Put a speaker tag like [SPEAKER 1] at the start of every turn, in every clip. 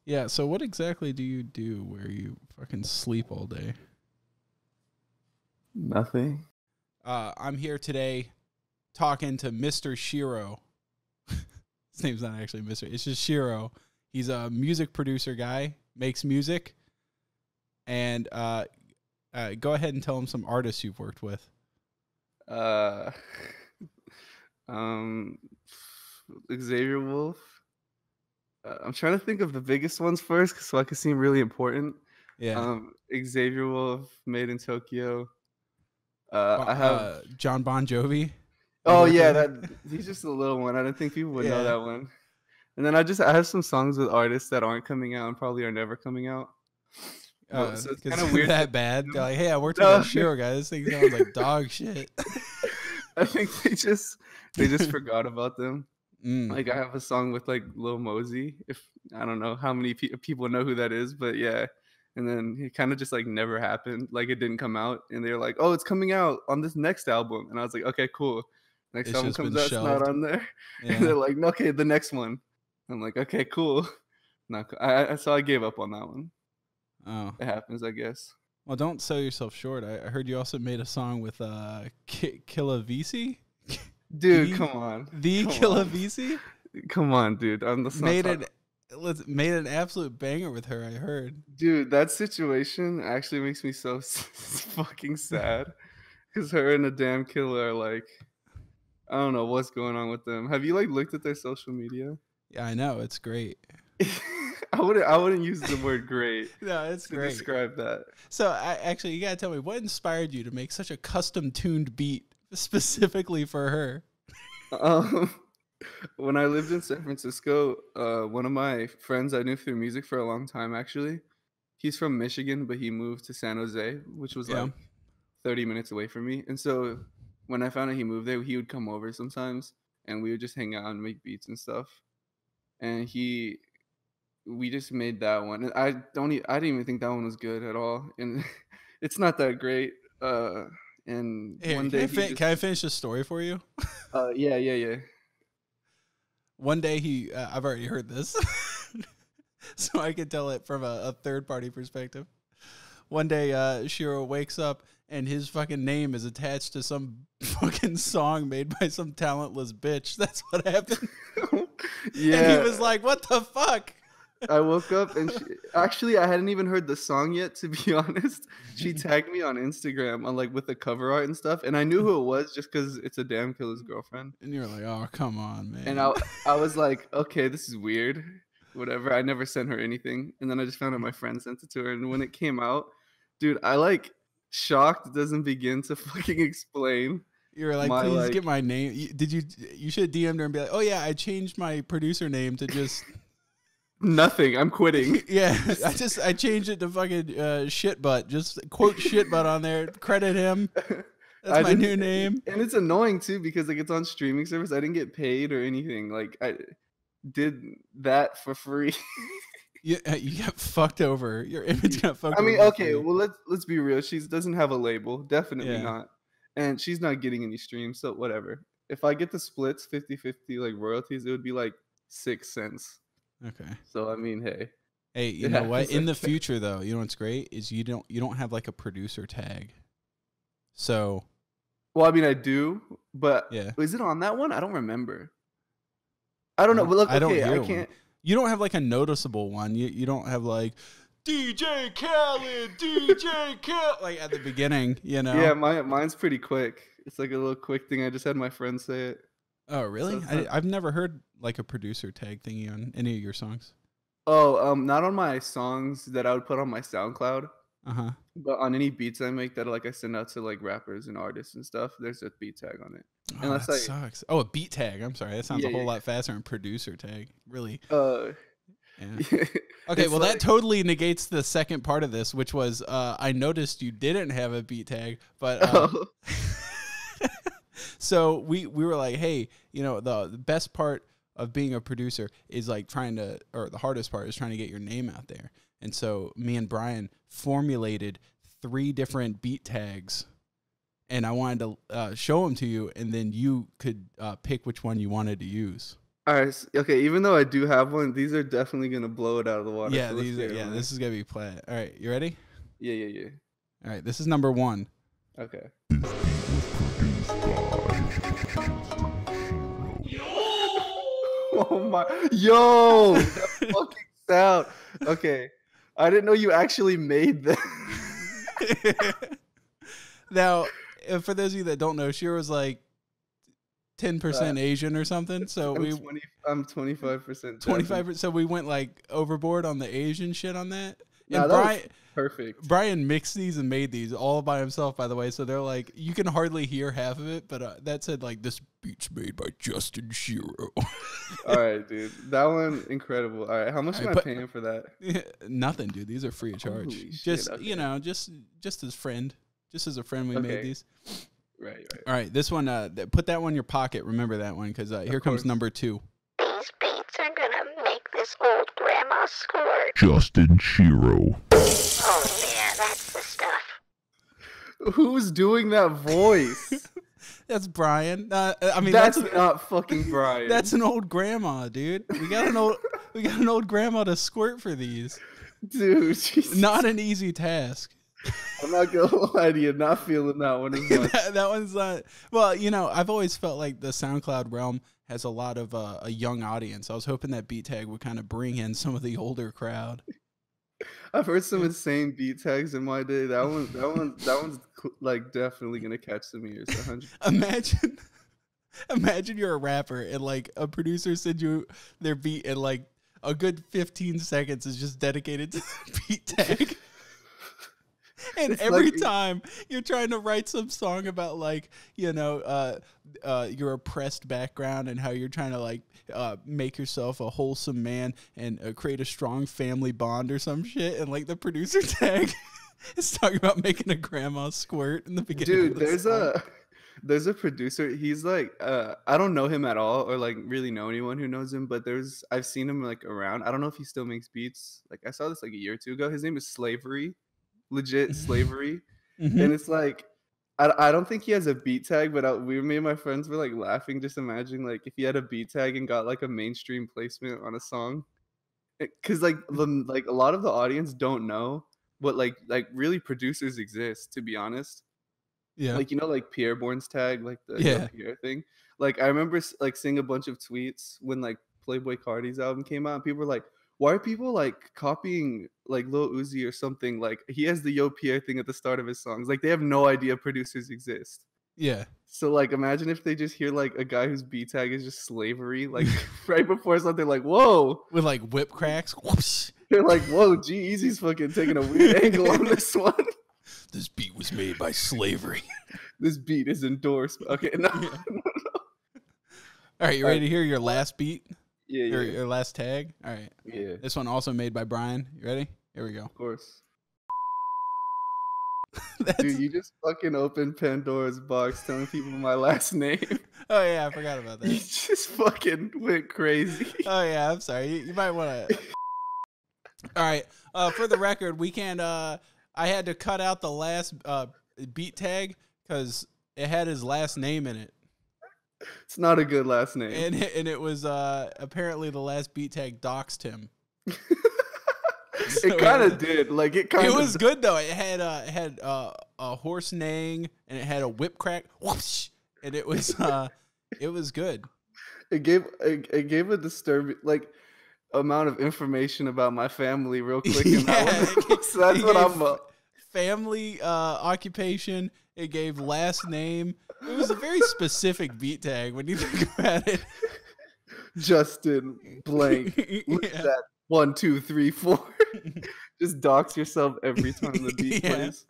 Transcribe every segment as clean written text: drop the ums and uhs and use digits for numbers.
[SPEAKER 1] Yeah, so what exactly do you do where you fucking sleep all day?
[SPEAKER 2] Nothing.
[SPEAKER 1] I'm here today talking to Mr. Shiro. His name's not actually Mr. It's just Shiro. He's a music producer guy, makes music. And go ahead and tell him some artists you've worked with.
[SPEAKER 2] Uh, um, Xavier Wolf. I'm trying to think of the biggest ones first, so I can seem really important.
[SPEAKER 1] Yeah.
[SPEAKER 2] Xavier Wolf, Made in Tokyo. I have.
[SPEAKER 1] John Bon Jovi.
[SPEAKER 2] Oh yeah, that he's just a little one. I don't think people would know
[SPEAKER 1] Yeah.
[SPEAKER 2] that one. And then I have some songs with artists that aren't coming out and probably are never coming out. So it's kind of weird.
[SPEAKER 1] That bad. They're like, hey, I worked with
[SPEAKER 2] No.
[SPEAKER 1] that Shiro guy. This thing sounds like dog shit.
[SPEAKER 2] I think they just forgot about them. Like I have a song with like Lil Mosey. If I don't know how many people know who that is, but yeah. And then it kind of just like never happened. Like it didn't come out, and they're like, "Oh, it's coming out on this next album." And I was like, "Okay, cool." Next album comes out, it's not on there. Yeah. And they're like, "Okay, the next one." I'm like, "Okay, cool." So I gave up on that one.
[SPEAKER 1] Oh,
[SPEAKER 2] it happens, I guess.
[SPEAKER 1] Well, don't sell yourself short. I heard you also made a song with Killa VC.
[SPEAKER 2] Dude, come on.
[SPEAKER 1] Killa VC?
[SPEAKER 2] Come on, dude. I'm the
[SPEAKER 1] made an absolute banger with her, I heard.
[SPEAKER 2] Dude, that situation actually makes me so fucking sad. Because her and the damn Killa are like, I don't know what's going on with them. Have you like looked at their social media?
[SPEAKER 1] Yeah, I know. It's great.
[SPEAKER 2] I wouldn't use the word great.
[SPEAKER 1] No, it's great.
[SPEAKER 2] Describe that.
[SPEAKER 1] So actually, you gotta tell me, what inspired you to make such a custom tuned beat specifically for her?
[SPEAKER 2] When I lived in San Francisco, one of my friends I knew through music for a long time, actually, he's from Michigan, but he moved to San Jose, which was like 30 minutes away from me. And so when I found out he moved there, he would come over sometimes, and we would just hang out and make beats and stuff. And we just made that one. And I didn't even think that one was good at all, and it's not that great. And
[SPEAKER 1] Here,
[SPEAKER 2] one day,
[SPEAKER 1] can I finish the story for you?
[SPEAKER 2] Yeah.
[SPEAKER 1] One day I've already heard this, so I can tell it from a third party perspective. One day, Shiro wakes up and his fucking name is attached to some fucking song made by some talentless bitch. That's what happened.
[SPEAKER 2] Yeah.
[SPEAKER 1] And he was like, what the fuck?
[SPEAKER 2] I woke up and actually I hadn't even heard the song yet, to be honest. She tagged me on Instagram on like with the cover art and stuff, and I knew who it was just because it's a damn Killa's girlfriend.
[SPEAKER 1] And you were like, oh, come on, man.
[SPEAKER 2] And I was like, okay, this is weird. Whatever. I never sent her anything. And then I just found out my friend sent it to her. And when it came out, dude, I like shocked doesn't begin to fucking explain.
[SPEAKER 1] You were like, please get my name. You should have DM'd her and be like, oh yeah, I changed my producer name to just
[SPEAKER 2] nothing. I'm quitting.
[SPEAKER 1] Yeah, I changed it to fucking shit butt. Just quote shit butt on there. Credit him. That's my new name.
[SPEAKER 2] And it's annoying too because like it's on streaming service. I didn't get paid or anything. Like I did that for free.
[SPEAKER 1] You got fucked over. Your image got fucked over.
[SPEAKER 2] I mean, okay, well let's be real. She doesn't have a label. Definitely not. And she's not getting any streams, so whatever. If I get the splits 50-50 like royalties, it would be like 6 cents.
[SPEAKER 1] Okay.
[SPEAKER 2] So I mean,
[SPEAKER 1] hey, you know what? In the future though, you know what's great is you don't have like a producer tag. So
[SPEAKER 2] well, I mean I do, but is it on that one? I don't remember. I don't know. But look, okay, I can't.
[SPEAKER 1] You don't have like a noticeable one. You don't have like DJ Khaled, like at the beginning, you know?
[SPEAKER 2] Yeah, mine's pretty quick. It's like a little quick thing. I just had my friend say it.
[SPEAKER 1] Oh, really? So I've never heard like a producer tag thingy on any of your songs.
[SPEAKER 2] Oh, not on my songs that I would put on my SoundCloud.
[SPEAKER 1] Uh-huh.
[SPEAKER 2] But on any beats I make that like I send out to like rappers and artists and stuff, there's a beat tag on it.
[SPEAKER 1] Oh, that sucks. Oh, a beat tag. I'm sorry. That sounds a whole lot faster than producer tag. Really? Yeah. Okay, well, that totally negates the second part of this, which was I noticed you didn't have a beat tag, but so we were like, hey, you know, the best part of being a producer is like or the hardest part is trying to get your name out there. And so me and Brian formulated 3 different beat tags, and I wanted to show them to you, and then you could pick which one you wanted to use.
[SPEAKER 2] All right. Okay. Even though I do have one, these are definitely gonna blow it out of the water.
[SPEAKER 1] Yeah,
[SPEAKER 2] So let's
[SPEAKER 1] these are,
[SPEAKER 2] hear it,
[SPEAKER 1] yeah,
[SPEAKER 2] man.
[SPEAKER 1] this is gonna be play. All right, you ready?
[SPEAKER 2] Yeah. Yeah. Yeah.
[SPEAKER 1] All right, this is number 1.
[SPEAKER 2] Okay. Oh my. Yo, that fucking sound. Okay. I didn't know you actually made that.
[SPEAKER 1] Now, for those of you that don't know, Shiro's like 10% Asian or something. So
[SPEAKER 2] I'm
[SPEAKER 1] we
[SPEAKER 2] 20. I'm 25% Japanese.
[SPEAKER 1] 25%. So we went like overboard on the Asian shit on that.
[SPEAKER 2] Nah,
[SPEAKER 1] And
[SPEAKER 2] that was perfect.
[SPEAKER 1] Brian mixed these and made these all by himself, by the way. So they're like, you can hardly hear half of it, but that said like, this beat's made by Justin Shiro.
[SPEAKER 2] All right, dude. That one incredible. All right, how much
[SPEAKER 1] All
[SPEAKER 2] am
[SPEAKER 1] right,
[SPEAKER 2] I paying for that?
[SPEAKER 1] Nothing, dude. These are free of charge.
[SPEAKER 2] Holy shit,
[SPEAKER 1] Just
[SPEAKER 2] okay.
[SPEAKER 1] you know, just as friend, just as a friend, we made
[SPEAKER 2] Okay.
[SPEAKER 1] these.
[SPEAKER 2] Right.
[SPEAKER 1] All right, this one. Put that one in your pocket. Remember that one, because here comes
[SPEAKER 2] course.
[SPEAKER 1] number 2.
[SPEAKER 3] These beats are gonna make this old grandma squirt.
[SPEAKER 4] Justin Shiro.
[SPEAKER 3] Oh yeah, that's the stuff.
[SPEAKER 2] Who's doing that voice?
[SPEAKER 1] That's Brian. I mean,
[SPEAKER 2] that's not fucking Brian.
[SPEAKER 1] That's an old grandma, dude. We got an old grandma to squirt for these.
[SPEAKER 2] Dude. Jesus.
[SPEAKER 1] Not an easy task.
[SPEAKER 2] I'm not gonna lie to you, not feeling that one as much.
[SPEAKER 1] that one's not. Well, you know, I've always felt like the SoundCloud realm has a lot of a young audience. I was hoping that beat tag would kind of bring in some of the older crowd.
[SPEAKER 2] I've heard some insane beat tags in my day. That one's like definitely gonna catch some ears. 100%.
[SPEAKER 1] Imagine you're a rapper and like a producer sends you their beat and like a good 15 seconds is just dedicated to the beat tag. And
[SPEAKER 2] It's
[SPEAKER 1] every
[SPEAKER 2] like,
[SPEAKER 1] time you're trying to write some song about like, you know, your oppressed background and how you're trying to like make yourself a wholesome man and create a strong family bond or some shit. And like the producer tag is talking about making a grandma squirt in the beginning.
[SPEAKER 2] dude, there's a producer. He's like, I don't know him at all or like really know anyone who knows him, but I've seen him like around. I don't know if he still makes beats. Like I saw this like a year or 2 ago. His name is Slavery. Legit Slavery.
[SPEAKER 1] Mm-hmm.
[SPEAKER 2] And it's like I don't think he has a beat tag, but me and my friends were like laughing, just imagining like if he had a beat tag and got like a mainstream placement on a song, because like a lot of the audience don't know what like really producers exist. To be honest,
[SPEAKER 1] Yeah.
[SPEAKER 2] like like Pierre Bourne's tag, like the Pierre thing. Like I remember like seeing a bunch of tweets when like Playboy Cardi's album came out, and people were like, why are people like copying like Lil Uzi or something? Like he has the Yo Pierre thing at the start of his songs. Like they have no idea producers exist.
[SPEAKER 1] Yeah.
[SPEAKER 2] So like imagine if they just hear like a guy whose beat tag is just Slavery, like right before something, like whoa,
[SPEAKER 1] with like whip cracks. Whoosh.
[SPEAKER 2] They're like, whoa, G-Eazy's fucking taking a weird angle on this one.
[SPEAKER 1] This beat was made by Slavery.
[SPEAKER 2] This beat is endorsed. Okay, no.
[SPEAKER 1] Yeah. All right, you ready to hear your last beat?
[SPEAKER 2] Yeah.
[SPEAKER 1] Your last tag? All right.
[SPEAKER 2] Yeah.
[SPEAKER 1] This one also made by Brian. You ready? Here we go.
[SPEAKER 2] Of course. Dude, you just fucking opened Pandora's box telling people my last name.
[SPEAKER 1] Oh, yeah, I forgot about that.
[SPEAKER 2] You just fucking went crazy.
[SPEAKER 1] Oh, yeah, I'm sorry. You might want to... All right. For the record, we can't... I had to cut out the last beat tag because it had his last name in it.
[SPEAKER 2] It's not a good last name.
[SPEAKER 1] And it was apparently the last beat tag doxed him.
[SPEAKER 2] It kind of did. Like it kind of.
[SPEAKER 1] It was good though. It had a horse neighing and it had a whip crack. Whoosh, and it was good.
[SPEAKER 2] It gave a disturbing like amount of information about my family real quick. In that one. So that's what I'm.
[SPEAKER 1] Family, occupation. It gave last name. It was a very specific beat tag when you think about it.
[SPEAKER 2] Justin blank. Look at that. 1, 2, 3, 4. Just dox yourself every time the beat plays.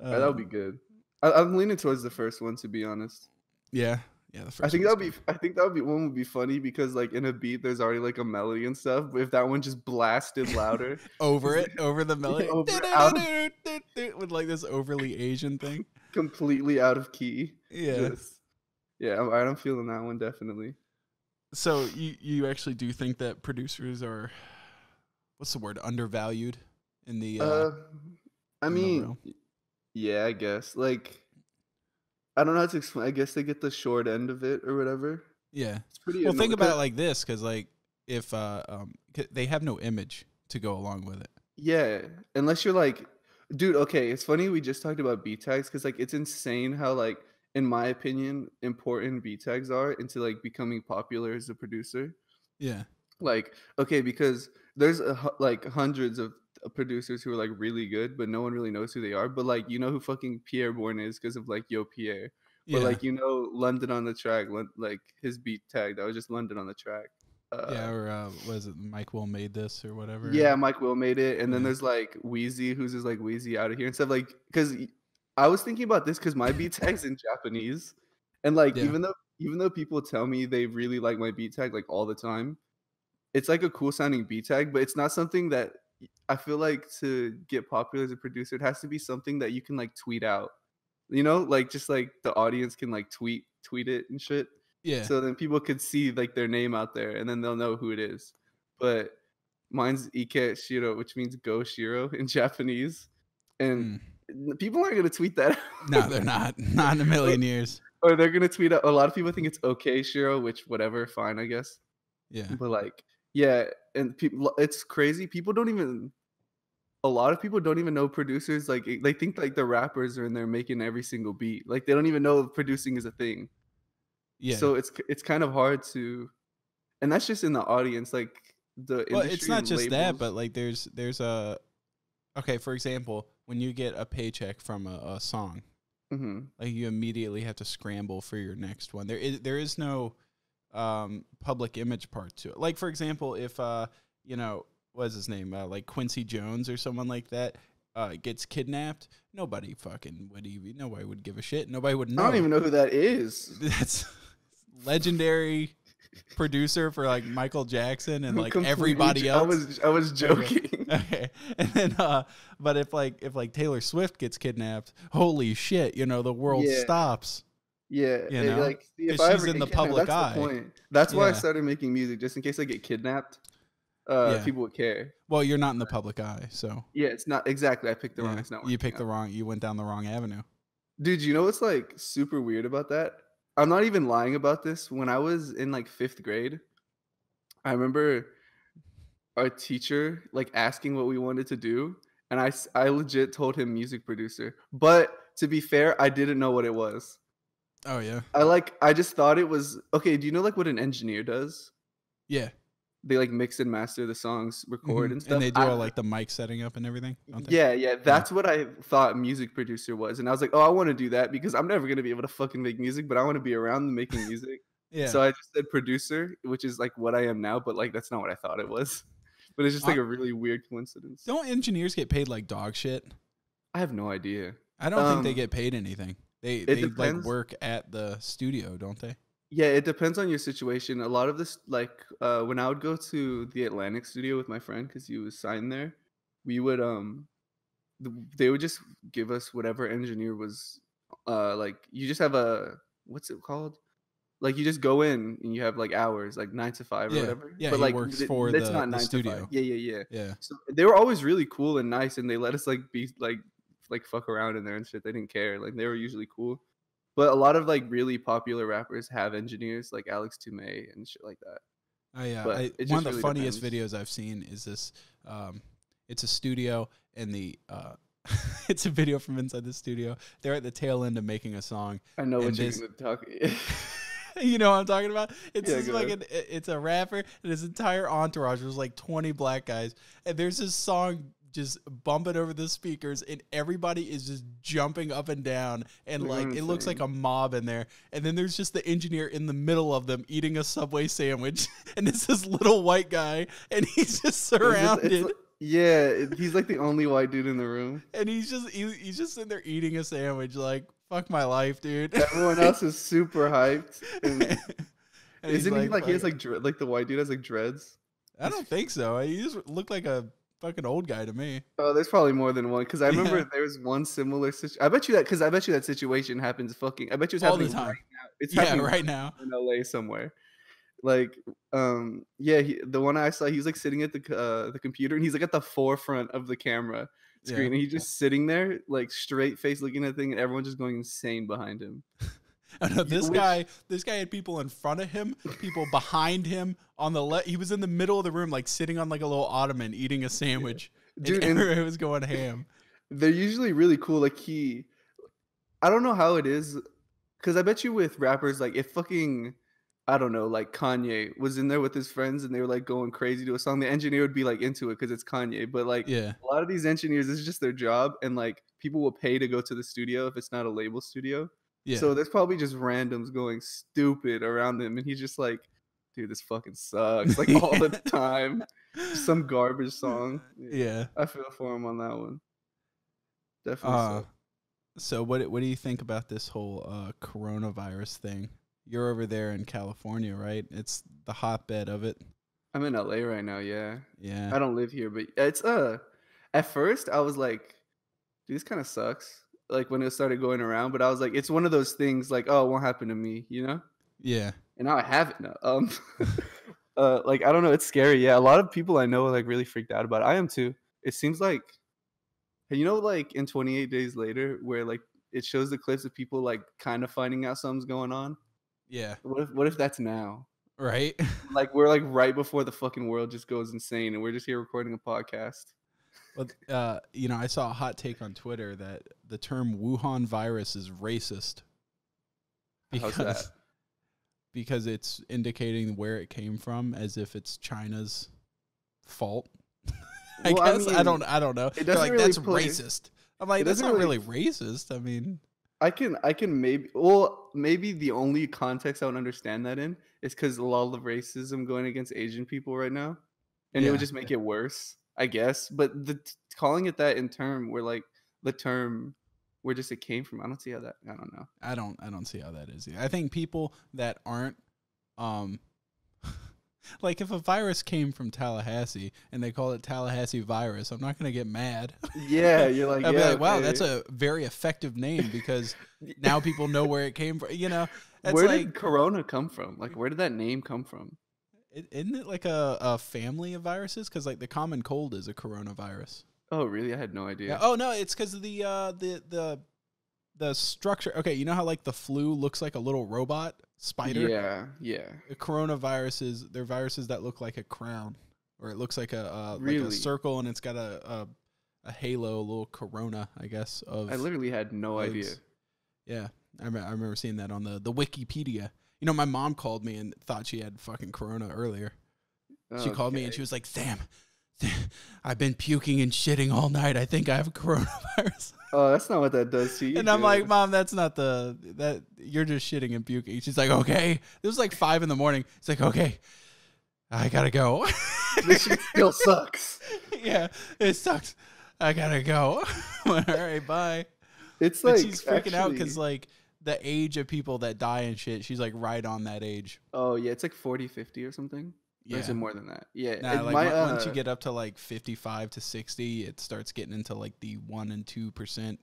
[SPEAKER 2] Right, that would be good. I'm leaning towards the first one, to be honest.
[SPEAKER 1] Yeah. Yeah, the first
[SPEAKER 2] I think that would be one would be funny because like in a beat there's already like a melody and stuff, but if that one just blasted louder
[SPEAKER 1] over the melody with like this overly Asian thing,
[SPEAKER 2] completely out of key.
[SPEAKER 1] Yeah.
[SPEAKER 2] I'm feeling that one definitely.
[SPEAKER 1] So you actually do think that producers are, what's the word, undervalued in the
[SPEAKER 2] I mean, yeah, I guess like I don't know how to explain. I guess they get the short end of it or whatever.
[SPEAKER 1] Yeah.
[SPEAKER 2] It's pretty
[SPEAKER 1] Well, think
[SPEAKER 2] annoying.
[SPEAKER 1] about it like this, because like if they have no image to go along with it.
[SPEAKER 2] Yeah, unless you're like, dude. Okay, it's funny we just talked about beat tags because like it's insane how like in my opinion important beat tags are into like becoming popular as a producer.
[SPEAKER 1] Yeah.
[SPEAKER 2] Like, okay, because there's like hundreds of producers who are like really good, but no one really knows who they are. But like, you know who fucking Pierre Bourne is because of like Yo Pierre. Or
[SPEAKER 1] Yeah.
[SPEAKER 2] like, you know, London on the track, like his beat tag that was just London on the track.
[SPEAKER 1] Yeah. Or was it Mike Will made this or whatever?
[SPEAKER 2] Yeah, Mike Will made it, and then
[SPEAKER 1] Yeah.
[SPEAKER 2] there's like Wheezy, who's just like Wheezy out of here and stuff. Like, because I was thinking about this because my beat tag's in Japanese, and like
[SPEAKER 1] Yeah.
[SPEAKER 2] even though people tell me they really like my beat tag like all the time, it's like a cool sounding beat tag, but it's not something that I feel like to get popular as a producer, it has to be something that you can like tweet out. You know, like just like the audience can like tweet it and shit.
[SPEAKER 1] Yeah.
[SPEAKER 2] So then people could see like their name out there and then they'll know who it is. But mine's Ike Shiro, which means go Shiro in Japanese. And
[SPEAKER 1] Mm.
[SPEAKER 2] people aren't gonna tweet that
[SPEAKER 1] No,
[SPEAKER 2] out.
[SPEAKER 1] they're not. Not in a million years.
[SPEAKER 2] Or they're gonna tweet out, a lot of people think it's okay Shiro, which whatever, fine, I guess.
[SPEAKER 1] Yeah.
[SPEAKER 2] But like, yeah, and people, it's crazy. People don't even. A lot of people don't even know producers. Like they think like the rappers are in there making every single beat. Like they don't even know producing is a thing.
[SPEAKER 1] Yeah.
[SPEAKER 2] So it's kind of hard to, and that's just in the audience. Like the
[SPEAKER 1] Well, it's
[SPEAKER 2] industry
[SPEAKER 1] not
[SPEAKER 2] and
[SPEAKER 1] just that,
[SPEAKER 2] labels.
[SPEAKER 1] but like there's a okay, for example, when you get a paycheck from a song,
[SPEAKER 2] Hmm.
[SPEAKER 1] like you immediately have to scramble for your next one. There is no public image part to it. Like for example, if you know, what's his name? Like Quincy Jones or someone like that gets kidnapped, nobody would give a shit. Nobody would
[SPEAKER 2] I don't
[SPEAKER 1] know.
[SPEAKER 2] even know who that is.
[SPEAKER 1] That's legendary producer for like Michael Jackson and
[SPEAKER 2] I'm
[SPEAKER 1] like
[SPEAKER 2] completely
[SPEAKER 1] everybody else.
[SPEAKER 2] I was joking.
[SPEAKER 1] Okay. And then but if Taylor Swift gets kidnapped, holy shit, the world
[SPEAKER 2] Yeah.
[SPEAKER 1] stops,
[SPEAKER 2] Yeah, like see, if
[SPEAKER 1] 'cause
[SPEAKER 2] I
[SPEAKER 1] she's
[SPEAKER 2] ever
[SPEAKER 1] in
[SPEAKER 2] get
[SPEAKER 1] the
[SPEAKER 2] kidnapped,
[SPEAKER 1] public
[SPEAKER 2] that's
[SPEAKER 1] eye.
[SPEAKER 2] the point. That's why I
[SPEAKER 1] Yeah.
[SPEAKER 2] started making music, just in case I get kidnapped.
[SPEAKER 1] Yeah.
[SPEAKER 2] People would care.
[SPEAKER 1] Well, you're not in the public eye, so
[SPEAKER 2] Yeah, it's not exactly. I picked the wrong.
[SPEAKER 1] yeah.
[SPEAKER 2] It's not
[SPEAKER 1] You
[SPEAKER 2] working
[SPEAKER 1] picked
[SPEAKER 2] out.
[SPEAKER 1] you went down the wrong avenue.
[SPEAKER 2] Dude, you know what's like super weird about that? I'm not even lying about this. When I was in like 5th grade, I remember our teacher like asking what we wanted to do, and I legit told him music producer. But to be fair, I didn't know what it was.
[SPEAKER 1] Oh yeah.
[SPEAKER 2] I just thought it was okay. Do you know like what an engineer does?
[SPEAKER 1] Yeah.
[SPEAKER 2] They like mix and master the songs, record and
[SPEAKER 1] And
[SPEAKER 2] stuff.
[SPEAKER 1] they do all like the mic setting up and everything, don't they?
[SPEAKER 2] Yeah, that's what I thought music producer was, and I was like, oh, I want to do that because I'm never gonna be able to fucking make music, but I want to be around making music.
[SPEAKER 1] Yeah.
[SPEAKER 2] So I just said producer, which is like what I am now, but like that's not what I thought it was. But it's just like a really weird coincidence.
[SPEAKER 1] Don't engineers get paid like dog shit?
[SPEAKER 2] I have no idea.
[SPEAKER 1] I don't think they get paid anything. They like
[SPEAKER 2] depends.
[SPEAKER 1] work at the studio, don't they?
[SPEAKER 2] Yeah, it depends on your situation. A lot of this, like when I would go to the Atlantic studio with my friend because he was signed there, we would they would just give us whatever engineer was like you just have a what's it called? Like you just go in and you have like hours, like 9 to 5 or
[SPEAKER 1] Yeah.
[SPEAKER 2] whatever.
[SPEAKER 1] Yeah,
[SPEAKER 2] But
[SPEAKER 1] he
[SPEAKER 2] like
[SPEAKER 1] works for
[SPEAKER 2] it's
[SPEAKER 1] the
[SPEAKER 2] not 9 to
[SPEAKER 1] studio.
[SPEAKER 2] 5. Yeah.
[SPEAKER 1] Yeah.
[SPEAKER 2] So they were always really cool and nice, and they let us like be like fuck around in there and shit. They didn't care. Like they were usually cool. But a lot of like really popular rappers have engineers like Alex Toomey and shit like that. But it
[SPEAKER 1] One
[SPEAKER 2] just
[SPEAKER 1] of the
[SPEAKER 2] really
[SPEAKER 1] funniest
[SPEAKER 2] depends.
[SPEAKER 1] videos I've seen is this. It's a studio, and it's a video from inside the studio. They're at the tail end of making a song.
[SPEAKER 2] I know
[SPEAKER 1] and
[SPEAKER 2] what you're
[SPEAKER 1] this-
[SPEAKER 2] gonna talk.
[SPEAKER 1] You know what I'm talking about? It's
[SPEAKER 2] Yeah,
[SPEAKER 1] just
[SPEAKER 2] go
[SPEAKER 1] like
[SPEAKER 2] ahead.
[SPEAKER 1] it's a rapper, and his entire entourage was like 20 black guys, and there's this song just bumping over the speakers, and everybody is just jumping up and down, and
[SPEAKER 2] They're
[SPEAKER 1] like it looks like
[SPEAKER 2] insane.
[SPEAKER 1] a mob in there. And then there's just the engineer in the middle of them eating a Subway sandwich, and it's this little white guy, and he's just
[SPEAKER 2] It's
[SPEAKER 1] surrounded.
[SPEAKER 2] like- yeah, he's like the only white dude in the room.
[SPEAKER 1] And he's just sitting there eating a sandwich, like, fuck my life, dude.
[SPEAKER 2] Everyone else is super hyped. And
[SPEAKER 1] And he's
[SPEAKER 2] isn't he like he has
[SPEAKER 1] fuck-
[SPEAKER 2] like the white dude has like dreads?
[SPEAKER 1] I don't think so. He just looked like a fucking old guy to me.
[SPEAKER 2] Oh, there's probably more than one because I remember
[SPEAKER 1] Yeah.
[SPEAKER 2] there was one similar situation. I bet you that situation happens fucking. I bet you it's
[SPEAKER 1] All the
[SPEAKER 2] happening
[SPEAKER 1] time.
[SPEAKER 2] right now. It's
[SPEAKER 1] Yeah,
[SPEAKER 2] happening
[SPEAKER 1] right now.
[SPEAKER 2] in LA somewhere. Like, yeah, the one I saw, he was like sitting at the computer, and he's like at the forefront of the camera screen,
[SPEAKER 1] Yeah.
[SPEAKER 2] and he's just sitting there, like straight face, looking at the thing, and everyone's just going insane behind him.
[SPEAKER 1] Oh, no, this guy had people in front of him, people behind him on the left. He was in the middle of the room, like sitting on like a little ottoman eating a sandwich.
[SPEAKER 2] Dude,
[SPEAKER 1] and
[SPEAKER 2] and
[SPEAKER 1] everyone was going ham.
[SPEAKER 2] they're usually really cool. Like I don't know how it is, because I bet you with rappers, like if fucking, I don't know, like Kanye was in there with his friends and they were like going crazy to a song, the engineer would be like into it because it's Kanye. But like
[SPEAKER 1] Yeah.
[SPEAKER 2] a lot of these engineers, this is just their job, and like people will pay to go to the studio if it's not a label studio.
[SPEAKER 1] Yeah.
[SPEAKER 2] So there's probably just randoms going stupid around him, and he's just like, dude, this fucking sucks, like all the time. Just some garbage song.
[SPEAKER 1] Yeah.
[SPEAKER 2] I feel for him on that one. Definitely sucks.
[SPEAKER 1] So what do you think about this whole coronavirus thing? You're over there in California, right? It's the hotbed of it.
[SPEAKER 2] I'm in LA right now, yeah.
[SPEAKER 1] Yeah.
[SPEAKER 2] I don't live here, but it's at first I was like, dude, this kind of sucks. Like when it started going around, but I was like, it's one of those things like, oh, it won't happen to me, you know?
[SPEAKER 1] Yeah.
[SPEAKER 2] And now I have it now. Like I don't know, it's scary. Yeah, a lot of people I know are like really freaked out about it. I am too. It seems like, you know, like in 28 Days Later, where like it shows the clips of people like kind of finding out something's going on.
[SPEAKER 1] Yeah.
[SPEAKER 2] What if that's now?
[SPEAKER 1] Right.
[SPEAKER 2] Like we're like right before the fucking world just goes insane, and we're just here recording a podcast.
[SPEAKER 1] Well, you know, I saw a hot take on Twitter that the term Wuhan virus is racist.
[SPEAKER 2] How's that?
[SPEAKER 1] Because it's indicating where it came from, as if it's China's fault. I guess I don't know.
[SPEAKER 2] It doesn't
[SPEAKER 1] like
[SPEAKER 2] really
[SPEAKER 1] that's racist. I'm like, that's not really racist. I mean,
[SPEAKER 2] I can maybe maybe the only context I would understand that in is because a lot of racism going against Asian people right now, and it would just make it worse, I guess. But calling it that in term where like the term where just it came from, I don't see how that. I don't know.
[SPEAKER 1] I don't see how that is either. I think people that aren't like if a virus came from Tallahassee and they call it Tallahassee virus, I'm not going to get mad.
[SPEAKER 2] Yeah, you're like,
[SPEAKER 1] I'll be like, wow,
[SPEAKER 2] okay.
[SPEAKER 1] that's a very effective name because now people know where it came from. You know,
[SPEAKER 2] where did Corona come from? Like, where did that name come from?
[SPEAKER 1] Isn't it like a family of viruses? Because like the common cold is a coronavirus.
[SPEAKER 2] Oh, really? I had no idea.
[SPEAKER 1] Yeah. Oh no, it's because of the structure. Okay, you know how like the flu looks like a little robot spider?
[SPEAKER 2] Yeah.
[SPEAKER 1] The coronaviruses, they're viruses that look like a crown, or it looks like
[SPEAKER 2] really?
[SPEAKER 1] like a circle, and it's got a halo, a little corona, I guess. Of
[SPEAKER 2] I literally had no idea.
[SPEAKER 1] Yeah, I remember seeing that on the Wikipedia. You know, my mom called me and thought she had fucking corona earlier. She called me and she was like, Sam, I've been puking and shitting all night. I think I have coronavirus.
[SPEAKER 2] Oh, that's not what that does to you.
[SPEAKER 1] And I'm like, Mom, that's not that you're just shitting and puking. She's like, okay. It was like 5 a.m. It's like, okay, I gotta go.
[SPEAKER 2] This shit still sucks.
[SPEAKER 1] Yeah, it sucks. I gotta go. All right, bye.
[SPEAKER 2] It's like,
[SPEAKER 1] but she's freaking out because like the age of people that die and shit, she's like right on that age.
[SPEAKER 2] Oh yeah, it's like 40, 50 or something. Yeah. Or is it more than that? Yeah.
[SPEAKER 1] Nah, like once you get up to like 55 to 60, it starts getting into like the 1% and 2%.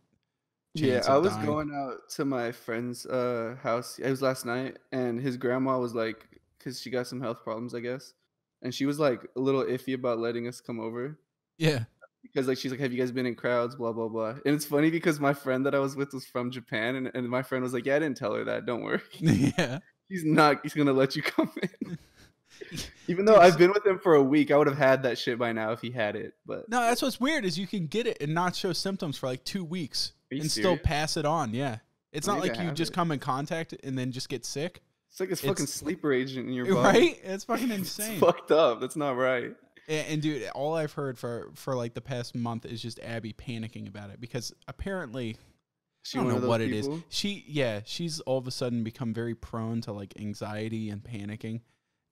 [SPEAKER 2] Yeah, I was going out to my friend's house. It was last night, and his grandma was like, because she got some health problems, I guess, and she was like a little iffy about letting us come over.
[SPEAKER 1] Yeah.
[SPEAKER 2] Because like she's like, have you guys been in crowds? Blah blah blah. And it's funny because my friend that I was with was from Japan, and my friend was like, yeah, I didn't tell her that. Don't worry.
[SPEAKER 1] Yeah.
[SPEAKER 2] He's gonna let you come in. Even though I've been with him for a week, I would have had that shit by now if he had it. But
[SPEAKER 1] no, that's what's weird is you can get it and not show symptoms for like 2 weeks and still pass it on. Yeah. It's not like you just come in contact and then just get sick.
[SPEAKER 2] It's like it's fucking sleeper agent in your body.
[SPEAKER 1] Right? It's fucking insane.
[SPEAKER 2] It's fucked up. That's not right.
[SPEAKER 1] And dude, all I've heard for like the past month is just Abby panicking about it because apparently I don't know what it is. She's all of a sudden become very prone to like anxiety and panicking.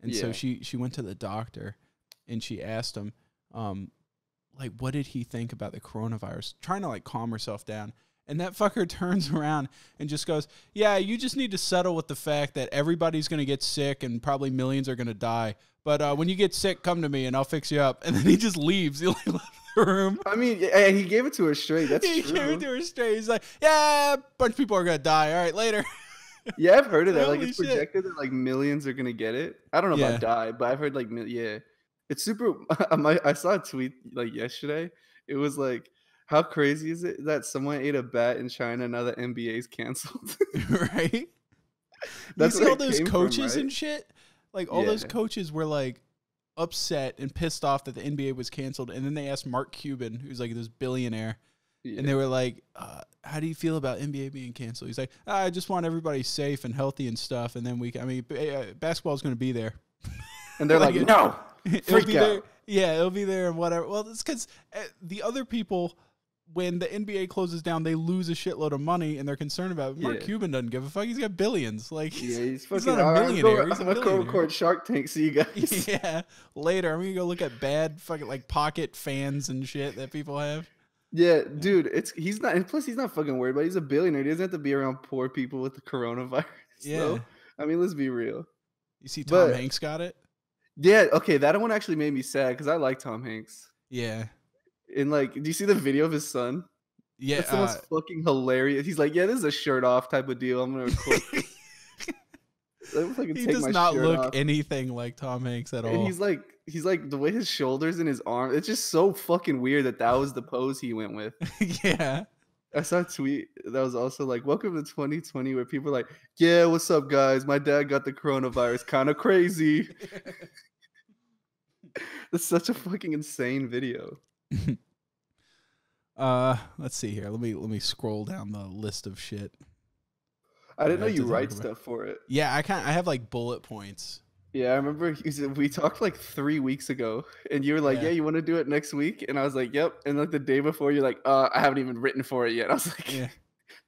[SPEAKER 1] And so she went to the doctor and she asked him, like, what did he think about the coronavirus? Trying to like calm herself down. And that fucker turns around and just goes, yeah, you just need to settle with the fact that everybody's going to get sick and probably millions are going to die. But when you get sick, come to me and I'll fix you up. And then he just leaves. He like left the room.
[SPEAKER 2] I mean, he gave it to her straight. That's true. He gave
[SPEAKER 1] it to her straight. He's like, yeah, a bunch of people are going to die. All right, later.
[SPEAKER 2] Yeah, I've heard of that. Like, it's projected that like millions are going to get it. I don't know about die, but I've heard like, yeah. It's super. I saw a tweet like yesterday. It was like, how crazy is it that someone ate a bat in China now that NBA is canceled?
[SPEAKER 1] Right?
[SPEAKER 2] That's
[SPEAKER 1] see
[SPEAKER 2] where
[SPEAKER 1] all
[SPEAKER 2] it
[SPEAKER 1] those
[SPEAKER 2] came
[SPEAKER 1] coaches
[SPEAKER 2] from, right?
[SPEAKER 1] and shit? Like, all those
[SPEAKER 2] Yeah.
[SPEAKER 1] coaches were, like, upset and pissed off that the NBA was canceled. And then they asked Mark Cuban, who's, like, this billionaire, and they
[SPEAKER 2] Yeah.
[SPEAKER 1] were like, how do you feel about NBA being canceled? He's like, I just want everybody safe and healthy and stuff. And then basketball's going to be there.
[SPEAKER 2] And they're like,
[SPEAKER 1] Like,
[SPEAKER 2] no,
[SPEAKER 1] It'll
[SPEAKER 2] freak
[SPEAKER 1] be
[SPEAKER 2] out.
[SPEAKER 1] there. Yeah, it'll be there and whatever. Well, it's because the other people, when the NBA closes down, they lose a shitload of money and they're concerned about it. Mark
[SPEAKER 2] Yeah.
[SPEAKER 1] Cuban doesn't give a fuck. He's got billions. Like,
[SPEAKER 2] Yeah, he's
[SPEAKER 1] he's
[SPEAKER 2] fucking.
[SPEAKER 1] not a millionaire. He's a
[SPEAKER 2] I'm gonna go
[SPEAKER 1] billionaire.
[SPEAKER 2] record Shark Tank. See you guys.
[SPEAKER 1] Yeah, later. I'm going to go look at bad fucking, like, pocket fans and shit that people have.
[SPEAKER 2] Yeah, dude, he's not, and plus he's not fucking worried about it. He's a billionaire. He doesn't have to be around poor people with the coronavirus.
[SPEAKER 1] Yeah.
[SPEAKER 2] Though. I mean, let's be real.
[SPEAKER 1] You see Tom
[SPEAKER 2] But-
[SPEAKER 1] Hanks got it?
[SPEAKER 2] Yeah, okay, that one actually made me sad because I like Tom Hanks.
[SPEAKER 1] Yeah.
[SPEAKER 2] And like, do you see the video of his son?
[SPEAKER 1] Yeah.
[SPEAKER 2] That's the most fucking hilarious. He's like, yeah, this is a shirt off type of deal. I'm gonna record.
[SPEAKER 1] He does not look anything like Tom Hanks at all.
[SPEAKER 2] And he's like the way his shoulders and his arm. It's just so fucking weird that was the pose he went with.
[SPEAKER 1] Yeah.
[SPEAKER 2] I saw a tweet that was also like, welcome to 2020, where people are like, yeah, what's up, guys? My dad got the coronavirus. Kind of crazy. That's such a fucking insane video.
[SPEAKER 1] Let's see here. Let me scroll down the list of shit.
[SPEAKER 2] I didn't know
[SPEAKER 1] have
[SPEAKER 2] you
[SPEAKER 1] to talk
[SPEAKER 2] write
[SPEAKER 1] about.
[SPEAKER 2] stuff for it.
[SPEAKER 1] Yeah, I have like bullet points.
[SPEAKER 2] Yeah, I remember we talked like 3 weeks ago, and you were like,
[SPEAKER 1] Yeah.
[SPEAKER 2] yeah, you want to do it next week? And I was like, yep. And like the day before, you're like, I haven't even written for it yet. I was like,
[SPEAKER 1] Yeah.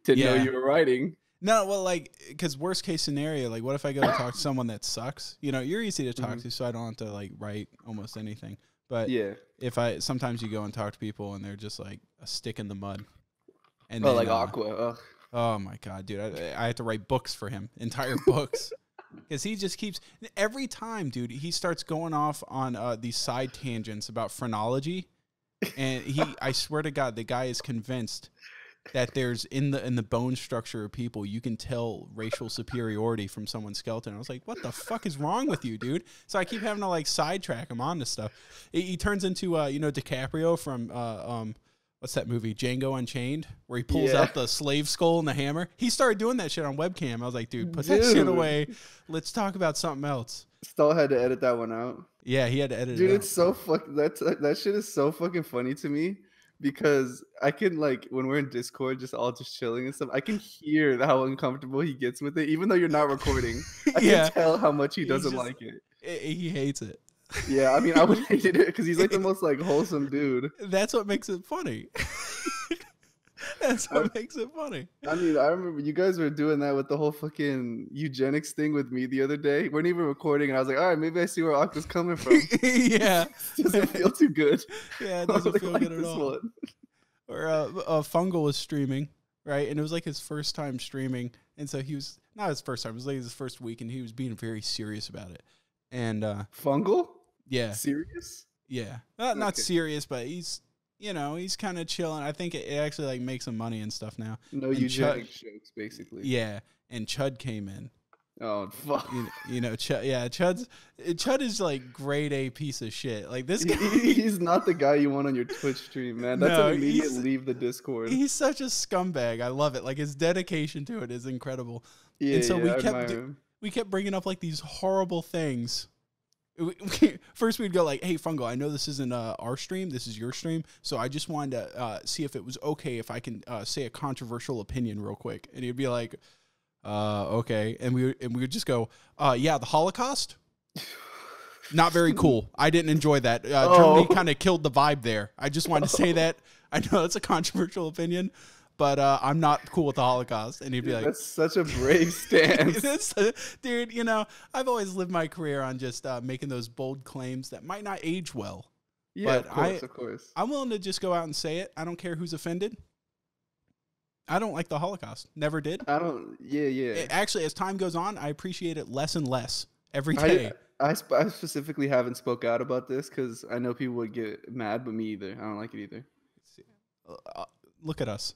[SPEAKER 2] didn't know
[SPEAKER 1] Yeah.
[SPEAKER 2] you were writing.
[SPEAKER 1] No, well, like, because worst case scenario, like, what if I go to talk to someone that sucks? You know, you're easy to talk
[SPEAKER 2] Mhm.
[SPEAKER 1] to, so I don't have to like write almost anything. But
[SPEAKER 2] Yeah.
[SPEAKER 1] sometimes you go and talk to people and they're just like a stick in the mud. And
[SPEAKER 2] Oh,
[SPEAKER 1] then,
[SPEAKER 2] like Aqua. Ugh.
[SPEAKER 1] oh my god, dude, I have to write books for him, entire books, because he just keeps every time, dude. He starts going off on these side tangents about phrenology, and I swear to God, the guy is convinced that there's in the bone structure of people, you can tell racial superiority from someone's skeleton. I was like, what the fuck is wrong with you, dude? So I keep having to like sidetrack him on this stuff. He turns into DiCaprio from what's that movie, Django Unchained, where he pulls out the slave skull and the hammer. He started doing that shit on webcam. I was like, dude, put that shit
[SPEAKER 2] Dude.
[SPEAKER 1] away. Let's talk about something else.
[SPEAKER 2] Still had to edit that one out.
[SPEAKER 1] Yeah, he had to edit
[SPEAKER 2] Dude,
[SPEAKER 1] it out.
[SPEAKER 2] it's so that shit is so fucking funny to me, because I can, like, when we're in Discord just chilling and stuff, I can hear how uncomfortable he gets with it, even though you're not recording. I
[SPEAKER 1] Yeah.
[SPEAKER 2] can tell how much he
[SPEAKER 1] He's
[SPEAKER 2] doesn't
[SPEAKER 1] just-
[SPEAKER 2] like it.
[SPEAKER 1] He hates it.
[SPEAKER 2] Yeah, I mean, I would hate it because he's like the most like wholesome dude.
[SPEAKER 1] That's what makes it funny. That's what makes it funny.
[SPEAKER 2] I mean, I remember you guys were doing that with the whole fucking eugenics thing with me the other day. We weren't even recording, and I was like, all right, maybe I see where Aqua's coming from.
[SPEAKER 1] Yeah.
[SPEAKER 2] Doesn't feel too good.
[SPEAKER 1] Yeah, it
[SPEAKER 2] I
[SPEAKER 1] doesn't
[SPEAKER 2] really
[SPEAKER 1] feel
[SPEAKER 2] like
[SPEAKER 1] good at
[SPEAKER 2] this
[SPEAKER 1] all.
[SPEAKER 2] one.
[SPEAKER 1] Or Fungal was streaming, right? And it was like his first time streaming. And so he was, not his first time, it was like his first week, and he was being very serious about it. And
[SPEAKER 2] Fungal?
[SPEAKER 1] yeah,
[SPEAKER 2] Serious?
[SPEAKER 1] yeah. Not
[SPEAKER 2] Okay.
[SPEAKER 1] serious, but he's, he's kind of chilling. I think it actually like makes him money and stuff now.
[SPEAKER 2] No
[SPEAKER 1] And
[SPEAKER 2] eugenics jokes, basically.
[SPEAKER 1] Yeah. And Chud came in.
[SPEAKER 2] Oh, fuck.
[SPEAKER 1] Chud is like grade A piece of shit. Like this guy,
[SPEAKER 2] He's not the guy you want on your Twitch stream, man. That's
[SPEAKER 1] No,
[SPEAKER 2] an immediate
[SPEAKER 1] he's-
[SPEAKER 2] leave the Discord.
[SPEAKER 1] he's such a scumbag. I love it. Like his dedication to it is incredible.
[SPEAKER 2] Yeah,
[SPEAKER 1] and so we
[SPEAKER 2] I
[SPEAKER 1] kept
[SPEAKER 2] admire
[SPEAKER 1] do-
[SPEAKER 2] him.
[SPEAKER 1] We kept bringing up like these horrible things. First we'd go like, hey Fungal, I know this isn't our stream, this is your stream, so I just wanted to see if it was okay if I can say a controversial opinion real quick. And he'd be like, okay. And we would just go, yeah, the Holocaust, not very cool. I didn't enjoy that. Germany kind of killed the vibe there. I just wanted to say that. I know that's a controversial opinion, but I'm not cool with the Holocaust. And he'd be like,
[SPEAKER 2] That's such a brave stance.
[SPEAKER 1] dude, I've always lived my career on just making those bold claims that might not age well.
[SPEAKER 2] Yeah,
[SPEAKER 1] But
[SPEAKER 2] of course.
[SPEAKER 1] I'm willing to just go out and say it. I don't care who's offended. I don't like the Holocaust. Never did.
[SPEAKER 2] Yeah.
[SPEAKER 1] Actually, as time goes on, I appreciate it less and less every day.
[SPEAKER 2] I specifically haven't spoke out about this because I know people would get mad, but me either. I don't like it either.
[SPEAKER 1] Look at us.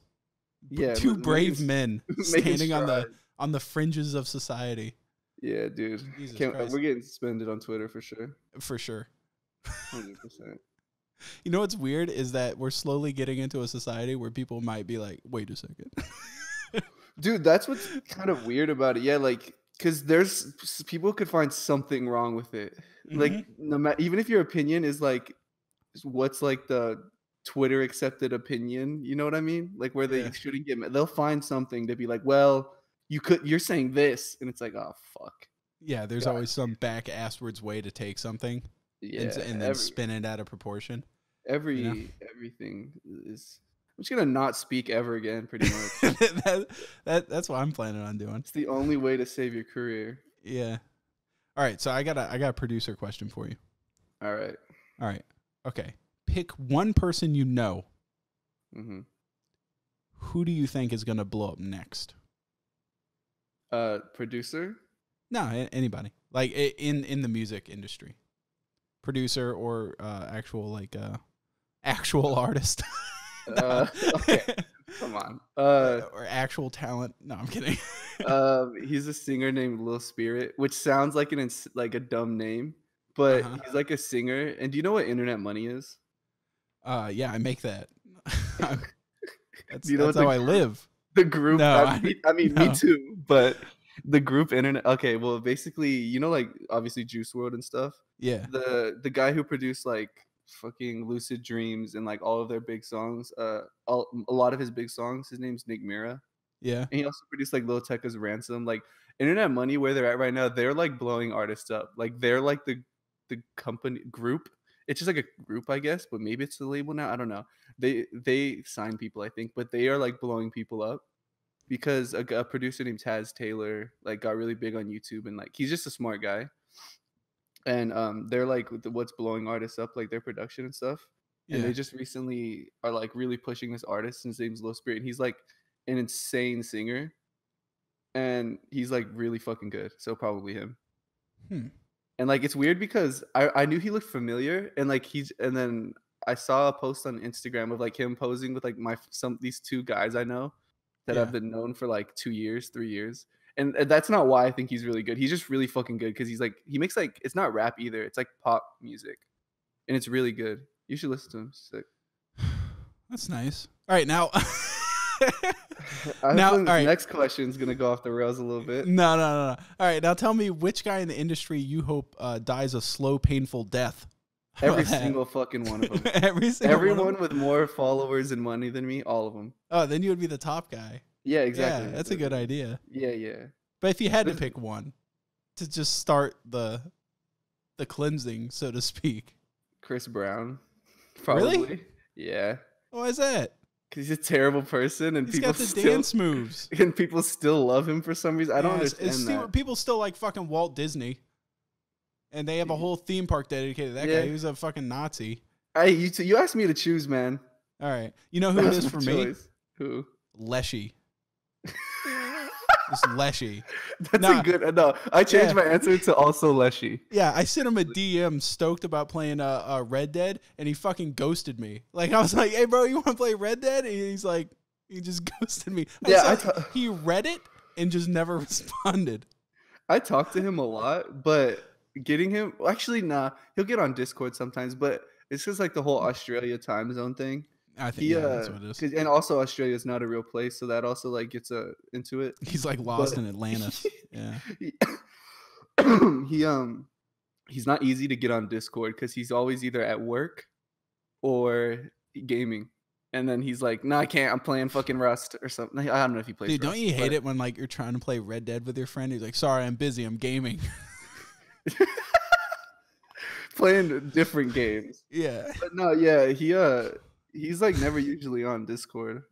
[SPEAKER 2] Yeah,
[SPEAKER 1] Two
[SPEAKER 2] making-
[SPEAKER 1] brave men
[SPEAKER 2] making
[SPEAKER 1] standing
[SPEAKER 2] strides.
[SPEAKER 1] on the fringes of society.
[SPEAKER 2] Yeah, dude.
[SPEAKER 1] Jesus Christ.
[SPEAKER 2] We're getting suspended on Twitter for sure.
[SPEAKER 1] For sure.
[SPEAKER 2] 100%.
[SPEAKER 1] You know what's weird is that we're slowly getting into a society where people might be like, wait a second.
[SPEAKER 2] Dude, that's what's kind of weird about it. Yeah, like because people could find something wrong with it. Like
[SPEAKER 1] Hmm.
[SPEAKER 2] no matter, even if your opinion is like what's like the Twitter accepted opinion, you know what I mean? Like where they
[SPEAKER 1] Yeah.
[SPEAKER 2] shouldn't get they'll find something to be like, well, you're saying this, and it's like, oh fuck,
[SPEAKER 1] Yeah, there's
[SPEAKER 2] God,
[SPEAKER 1] always some back asswards way to take something
[SPEAKER 2] yeah,
[SPEAKER 1] and then spin it out of proportion. You know,
[SPEAKER 2] everything is. I'm just gonna not speak ever again, pretty much.
[SPEAKER 1] that's what I'm planning on doing.
[SPEAKER 2] It's the only way to save your career.
[SPEAKER 1] Yeah. All right, so I got a producer question for you.
[SPEAKER 2] All right.
[SPEAKER 1] All right. Okay. Pick one person you know.
[SPEAKER 2] Mm-hmm.
[SPEAKER 1] Who do you think is going to blow up next?
[SPEAKER 2] Producer.
[SPEAKER 1] No, anybody. Like in the music industry. Producer or actual artist.
[SPEAKER 2] Okay. Come on.
[SPEAKER 1] Or actual talent. No, I'm kidding.
[SPEAKER 2] He's a singer named Lil Spirit, which sounds like like a dumb name, but he's like a singer. And do you know what Internet Money is?
[SPEAKER 1] Yeah, I make that.
[SPEAKER 2] Do you know
[SPEAKER 1] that's how I live.
[SPEAKER 2] The group.
[SPEAKER 1] No,
[SPEAKER 2] I mean,
[SPEAKER 1] no.
[SPEAKER 2] me too. But the group Internet. Okay, well, basically, you know, like obviously Juice WRLD and stuff.
[SPEAKER 1] Yeah.
[SPEAKER 2] The guy who produced like fucking Lucid Dreams and like all of their big songs, a lot of his big songs. His name's Nick Mira.
[SPEAKER 1] Yeah.
[SPEAKER 2] And he also produced like Lil Tecca's Ransom. Like Internet Money, where they're at right now, they're like blowing artists up. Like they're like the company group. It's just like a group, I guess, but maybe it's the label now. I don't know. They sign people, I think, but they are like blowing people up because a producer named Taz Taylor like got really big on YouTube, and like he's just a smart guy. And they're like what's blowing artists up, like their production and stuff. And they just recently are like really pushing this artist. His name's Lil Spirit, and he's like an insane singer, and he's like really fucking good. So probably him. And like it's weird because I knew he looked familiar, and like and then I saw a post on Instagram of like him posing with like these two guys I know that have been known for like 2 years, 3 years. And that's not why I think he's really good. He's just really fucking good because he makes like, it's not rap either. It's like pop music, and it's really good. You should listen to him. Sick.
[SPEAKER 1] That's nice. All right, now.
[SPEAKER 2] All right. Next question is gonna go off the rails a little bit.
[SPEAKER 1] No. All right, now tell me which guy in the industry you hope dies a slow, painful death.
[SPEAKER 2] Every single fucking one of them. Everyone with more followers and money than me, all of them.
[SPEAKER 1] Oh, then you would be the top guy.
[SPEAKER 2] Yeah, exactly.
[SPEAKER 1] Yeah, that's a good idea.
[SPEAKER 2] Yeah.
[SPEAKER 1] But if you had to pick one to just start the cleansing, so to speak.
[SPEAKER 2] Chris Brown. Probably.
[SPEAKER 1] Really?
[SPEAKER 2] Yeah.
[SPEAKER 1] Why is that?
[SPEAKER 2] Because he's a terrible person, and
[SPEAKER 1] he's got the dance moves,
[SPEAKER 2] and people still love him for some reason. I don't understand that.
[SPEAKER 1] People still like fucking Walt Disney, and they have a whole theme park dedicated to that guy. He was a fucking Nazi.
[SPEAKER 2] Hey, you asked me to choose, man.
[SPEAKER 1] All right, you know who it is for me?
[SPEAKER 2] Who?
[SPEAKER 1] Leshy. It's Leshy.
[SPEAKER 2] That's a good. No, I changed my answer to also Leshy.
[SPEAKER 1] Yeah, I sent him a DM stoked about playing Red Dead, and he fucking ghosted me. Like I was like, "Hey, bro, you want to play Red Dead?" And he's like, he just ghosted me. He read it and just never responded.
[SPEAKER 2] I talked to him a lot, but getting him actually he'll get on Discord sometimes, but it's just like the whole Australia time zone thing.
[SPEAKER 1] I think that's what it is.
[SPEAKER 2] And also Australia is not a real place, so that also like gets into it.
[SPEAKER 1] He's like lost in Atlantis. Yeah.
[SPEAKER 2] He's not easy to get on Discord because he's always either at work or gaming. And then he's like, "No, I can't. I'm playing fucking Rust or something." I don't know if he plays.
[SPEAKER 1] Dude, don't you hate it when like you're trying to play Red Dead with your friend? He's like, "Sorry, I'm busy. I'm gaming."
[SPEAKER 2] Playing different games.
[SPEAKER 1] Yeah.
[SPEAKER 2] But no, yeah, he's like never usually on Discord,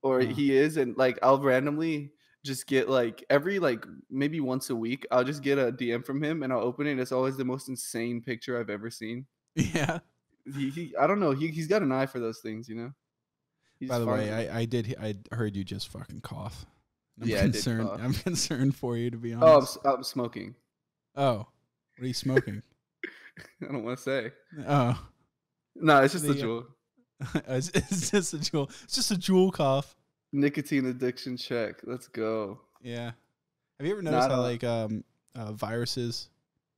[SPEAKER 2] or he is, and like I'll randomly just get like every like maybe once a week I'll just get a DM from him and I'll open it, and it's always the most insane picture I've ever seen.
[SPEAKER 1] Yeah.
[SPEAKER 2] He I don't know, he's got an eye for those things, you know.
[SPEAKER 1] By the way, I heard you just fucking cough. I'm
[SPEAKER 2] concerned.
[SPEAKER 1] I'm concerned for you, to be honest.
[SPEAKER 2] Oh, I'm smoking.
[SPEAKER 1] Oh, what are you smoking?
[SPEAKER 2] I don't want to say.
[SPEAKER 1] Oh,
[SPEAKER 2] no, it's just a jewel.
[SPEAKER 1] It's just a jewel. It's just a jewel cough.
[SPEAKER 2] Nicotine addiction check. Let's go.
[SPEAKER 1] Yeah. Have you ever noticed how like viruses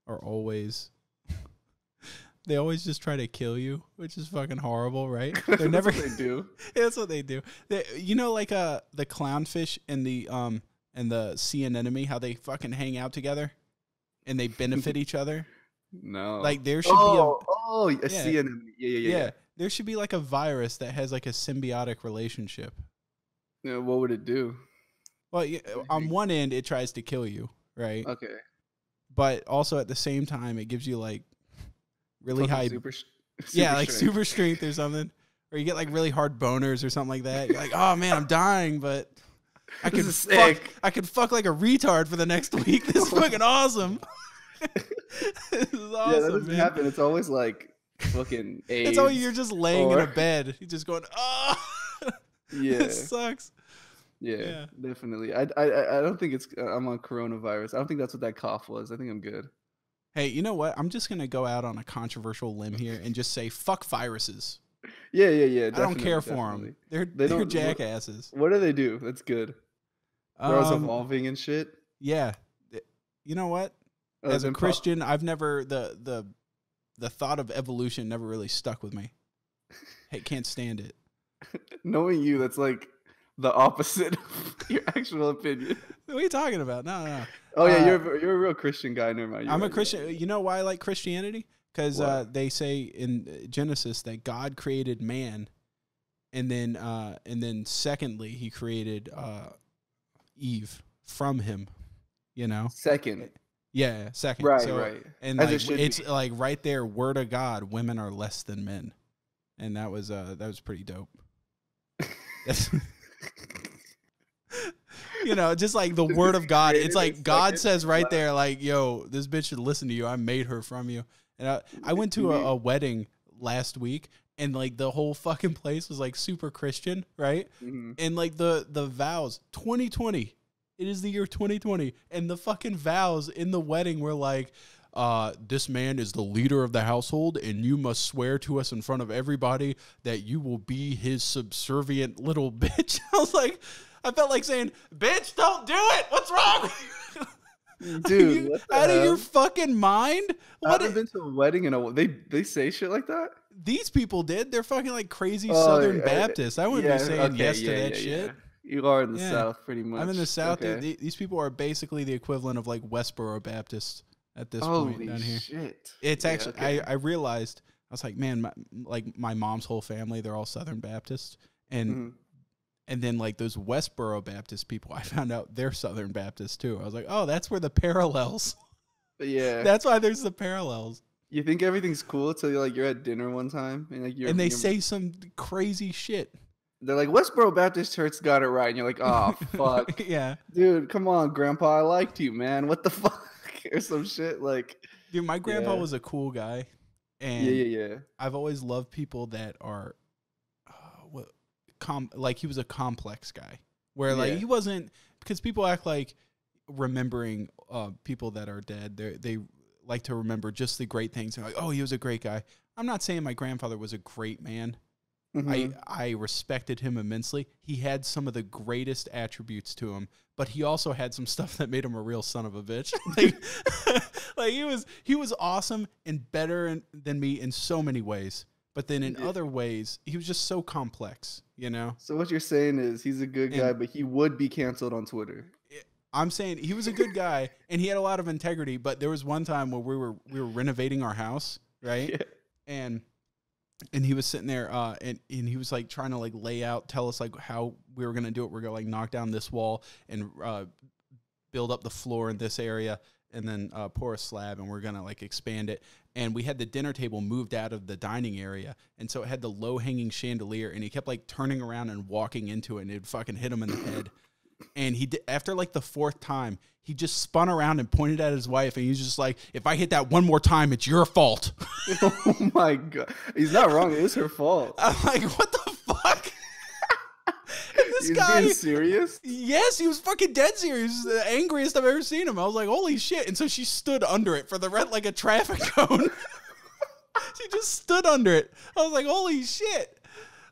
[SPEAKER 1] are always they always just try to kill you, which is fucking horrible, right? They're never
[SPEAKER 2] That's what they do.
[SPEAKER 1] Yeah, that's what they do. You know, like the clownfish in the and the sea anemone, how they fucking hang out together and they benefit each other?
[SPEAKER 2] No.
[SPEAKER 1] Like there should be
[SPEAKER 2] a sea anemone. Yeah.
[SPEAKER 1] There should be like a virus that has like a symbiotic relationship.
[SPEAKER 2] Yeah, what would it do?
[SPEAKER 1] Well, on one end, it tries to kill you, right?
[SPEAKER 2] Okay.
[SPEAKER 1] But also at the same time, it gives you like really high,
[SPEAKER 2] super
[SPEAKER 1] like
[SPEAKER 2] strength.
[SPEAKER 1] super strength or something, or you get like really hard boners or something like that. You're like, oh man, I'm dying, but I could fuck like a retard for the next week. This is fucking awesome. This is awesome.
[SPEAKER 2] Yeah, that doesn't happen. It's always like fucking AIDS.
[SPEAKER 1] It's always you're just laying in a bed. You're just going, oh,
[SPEAKER 2] yeah,
[SPEAKER 1] it sucks.
[SPEAKER 2] Yeah, definitely. I don't think I'm on coronavirus. I don't think that's what that cough was. I think I'm good.
[SPEAKER 1] Hey, you know what? I'm just gonna go out on a controversial limb here and just say fuck viruses.
[SPEAKER 2] Yeah. I
[SPEAKER 1] don't care for them. They're jackasses.
[SPEAKER 2] What do they do? That's good. They're always evolving and shit.
[SPEAKER 1] Yeah. You know what? As a Christian, I've never the thought of evolution never really stuck with me. Hey, can't stand it.
[SPEAKER 2] Knowing you, that's like the opposite of your actual opinion.
[SPEAKER 1] What are you talking about? No.
[SPEAKER 2] Oh yeah, you're a real Christian guy. Never mind.
[SPEAKER 1] I'm a Christian. You know why I like Christianity? Because they say in Genesis that God created man, and then secondly he created Eve from him. You know,
[SPEAKER 2] second.
[SPEAKER 1] Yeah, second.
[SPEAKER 2] Right,
[SPEAKER 1] so,
[SPEAKER 2] right.
[SPEAKER 1] And like, it's like right there, word of God, women are less than men, and that was pretty dope. You know, just like the word of God. It's like God says right there, like, yo, this bitch should listen to you. I made her from you. And I went to a wedding last week, and like the whole fucking place was like super Christian, right? Mm-hmm. And like the vows, 2020. It is the year 2020, and the fucking vows in the wedding were like, this man is the leader of the household, and you must swear to us in front of everybody that you will be his subservient little bitch. I felt like saying, bitch, don't do it. What's wrong with you?
[SPEAKER 2] Dude,
[SPEAKER 1] what out of your fucking mind?
[SPEAKER 2] I've never been to a wedding and they say shit like that?
[SPEAKER 1] These people did. They're fucking like crazy Southern Baptists. I wouldn't be saying yes to that shit.
[SPEAKER 2] You are in the South, pretty much.
[SPEAKER 1] I'm in the South. Okay. These people are basically the equivalent of like Westboro Baptist at this point down here.
[SPEAKER 2] Shit.
[SPEAKER 1] It's actually, I realized, I was like, man, my mom's whole family, they're all Southern Baptists. And then like those Westboro Baptist people, I found out they're Southern Baptists too. I was like, oh, that's where the parallels.
[SPEAKER 2] Yeah.
[SPEAKER 1] That's why there's the parallels.
[SPEAKER 2] You think everything's cool until you're at dinner one time and
[SPEAKER 1] they say some crazy shit.
[SPEAKER 2] They're like, Westboro Baptist Church got it right. And you're like, oh, fuck.
[SPEAKER 1] Yeah.
[SPEAKER 2] Dude, come on, Grandpa. I liked you, man. What the fuck? Or some shit. Like,
[SPEAKER 1] dude, my grandpa was a cool guy. And
[SPEAKER 2] yeah.
[SPEAKER 1] I've always loved people that are, like he was a complex guy. Where like he wasn't, because people act like remembering people that are dead. They like to remember just the great things. They're like, oh, he was a great guy. I'm not saying my grandfather was a great man. Mm-hmm. I respected him immensely. He had some of the greatest attributes to him, but he also had some stuff that made him a real son of a bitch. like he was awesome and better than me in so many ways, but then in other ways, he was just so complex, you know?
[SPEAKER 2] So what you're saying is he's a good guy, but he would be canceled on Twitter.
[SPEAKER 1] I'm saying he was a good guy and he had a lot of integrity, but there was one time where we were renovating our house, right? Yeah. And he was sitting there, and he was like trying to like tell us like how we were gonna do it. We're gonna like knock down this wall and build up the floor in this area, and then pour a slab, and we're gonna like expand it. And we had the dinner table moved out of the dining area, and so it had the low hanging chandelier. And he kept like turning around and walking into it, and it fucking hit him in the head. And he did, after like the fourth time, he just spun around and pointed at his wife, and he's just like, if I hit that one more time, it's your fault.
[SPEAKER 2] Oh my God. He's not wrong. It is her fault.
[SPEAKER 1] I'm like, what the fuck? And this guy,
[SPEAKER 2] being serious?
[SPEAKER 1] Yes, he was fucking dead serious. He was the angriest I've ever seen him. I was like, holy shit. And so she stood under it for the rent like a traffic cone. She just stood under it. I was like, holy shit.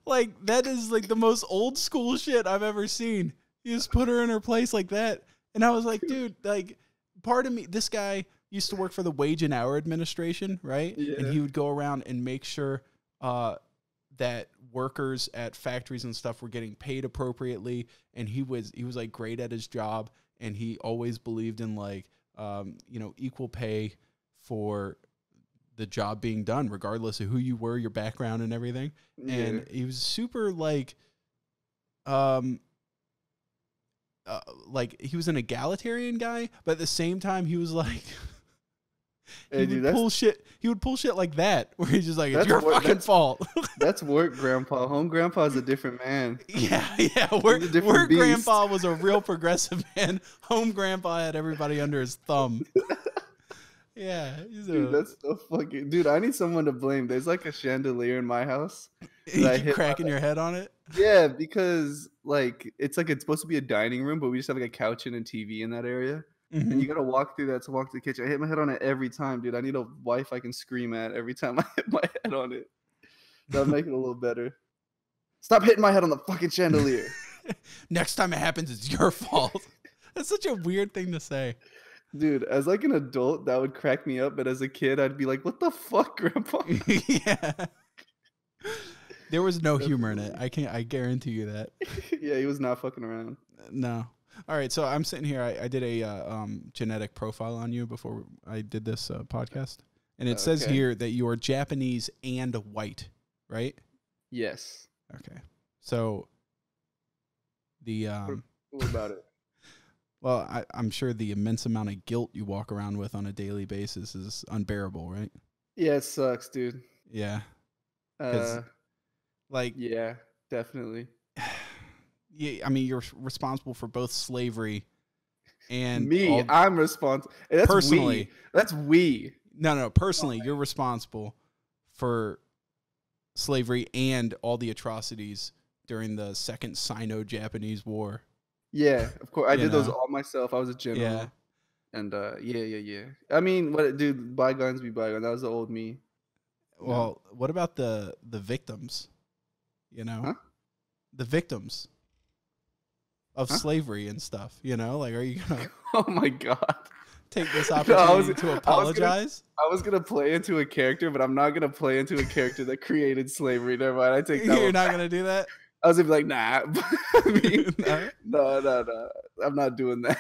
[SPEAKER 1] Like, that is like the most old school shit I've ever seen. You just put her in her place like that. And I was like, dude, like, part of me, this guy used to work for the Wage and Hour Administration, right? Yeah. And he would go around and make sure that workers at factories and stuff were getting paid appropriately. And he was like great at his job. and he always believed in like equal pay for the job being done, regardless of who you were, your background, and everything.
[SPEAKER 2] Yeah.
[SPEAKER 1] And he was super like he was an egalitarian guy, but at the same time he was like he would pull shit like that, where he's just like, it's your fucking fault.
[SPEAKER 2] That's work grandpa. Home grandpa's a different man.
[SPEAKER 1] Yeah. Work grandpa was a real progressive man. Home grandpa had everybody under his thumb. Yeah.
[SPEAKER 2] Dude, that's so fucking... Dude, I need someone to blame. There's like a chandelier in my house.
[SPEAKER 1] You keep cracking your head on it?
[SPEAKER 2] Yeah, because like it's supposed to be a dining room, but we just have like a couch and a TV in that area.
[SPEAKER 1] Mm-hmm.
[SPEAKER 2] And you gotta walk through that to walk to the kitchen. I hit my head on it every time, dude. I need a wife I can scream at every time I hit my head on it. That'll make it a little better. Stop hitting my head on the fucking chandelier.
[SPEAKER 1] Next time it happens, it's your fault. That's such a weird thing to say. Dude,
[SPEAKER 2] as like an adult, that would crack me up. But as a kid, I'd be like, what the fuck, grandpa?
[SPEAKER 1] Yeah. There was no humor in it. I guarantee you that.
[SPEAKER 2] Yeah, he was not fucking around.
[SPEAKER 1] No. All right, so I'm sitting here. I did a genetic profile on you before I did this podcast. And it says here that you are Japanese and white, right?
[SPEAKER 2] Yes.
[SPEAKER 1] Okay. So the
[SPEAKER 2] what about it?
[SPEAKER 1] Well, I'm sure the immense amount of guilt you walk around with on a daily basis is unbearable, right?
[SPEAKER 2] Yeah, it sucks, dude.
[SPEAKER 1] Yeah.
[SPEAKER 2] Yeah, definitely.
[SPEAKER 1] Yeah, I mean, you're responsible for both slavery and
[SPEAKER 2] me. I'm responsible. That's
[SPEAKER 1] personally.
[SPEAKER 2] That's we.
[SPEAKER 1] No. Personally, you're responsible for slavery and all the atrocities during the Second Sino-Japanese War.
[SPEAKER 2] Yeah, of course. I did those all myself. I was a general.
[SPEAKER 1] Yeah.
[SPEAKER 2] And yeah. I mean, dude, bygones be bygones. That was the old me.
[SPEAKER 1] Well, what about the victims? You know?
[SPEAKER 2] Huh?
[SPEAKER 1] The victims of slavery and stuff, you know? Like, are you gonna
[SPEAKER 2] oh my god,
[SPEAKER 1] take this opportunity to apologize?
[SPEAKER 2] I was gonna play into a character, but I'm not gonna play into a character that created slavery. Never mind. I take that.
[SPEAKER 1] You're not gonna do that?
[SPEAKER 2] I was gonna be like, nah. I mean, no. I'm not doing that.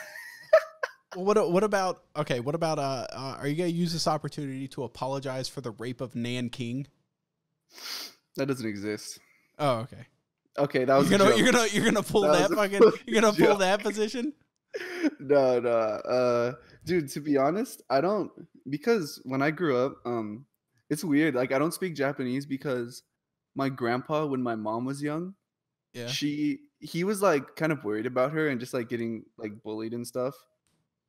[SPEAKER 1] Well, what about are you gonna use this opportunity to apologize for the rape of Nanking?
[SPEAKER 2] That doesn't exist.
[SPEAKER 1] Oh, okay.
[SPEAKER 2] Okay, that was
[SPEAKER 1] you're gonna pull that position?
[SPEAKER 2] No. Dude, to be honest, I don't, because when I grew up, it's weird. Like, I don't speak Japanese because my grandpa, when my mom was young, he was like kind of worried about her and just like getting like bullied and stuff.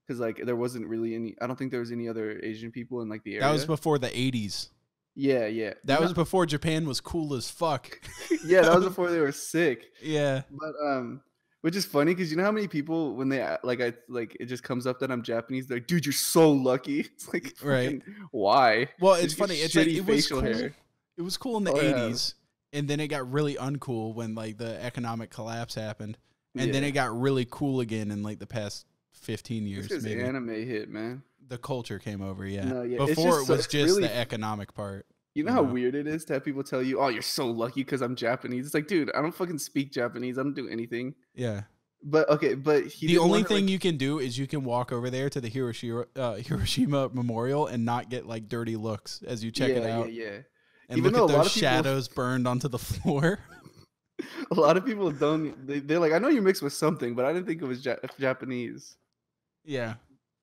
[SPEAKER 2] Because like there wasn't really any, I don't think there was any other Asian people in like the area.
[SPEAKER 1] That was before the 80s.
[SPEAKER 2] Yeah.
[SPEAKER 1] That was before Japan was cool as fuck.
[SPEAKER 2] Yeah, that was before they were sick.
[SPEAKER 1] Yeah.
[SPEAKER 2] But which is funny because you know how many people when they it just comes up that I'm Japanese, they're like, dude, you're so lucky. It's like,
[SPEAKER 1] right?
[SPEAKER 2] Why?
[SPEAKER 1] Well, it's funny. It's like it was cool.
[SPEAKER 2] Hair.
[SPEAKER 1] It was cool in the 80s, and then it got really uncool when like the economic collapse happened, and then it got really cool again in like the past 15 years.
[SPEAKER 2] It's because anime hit, man.
[SPEAKER 1] The culture came over, yeah.
[SPEAKER 2] No, yeah.
[SPEAKER 1] Before it was just the economic part.
[SPEAKER 2] You know how weird it is to have people tell you, "Oh, you're so lucky because I'm Japanese." It's like, dude, I don't fucking speak Japanese. I don't do anything.
[SPEAKER 1] Yeah.
[SPEAKER 2] But
[SPEAKER 1] the only thing you can do is you can walk over there to the Hiroshima Memorial and not get like dirty looks as you check it out.
[SPEAKER 2] Yeah.
[SPEAKER 1] And even look at those shadows burned onto the floor.
[SPEAKER 2] A lot of people don't. They're like, I know you're mixed with something, but I didn't think it was Japanese.
[SPEAKER 1] Yeah.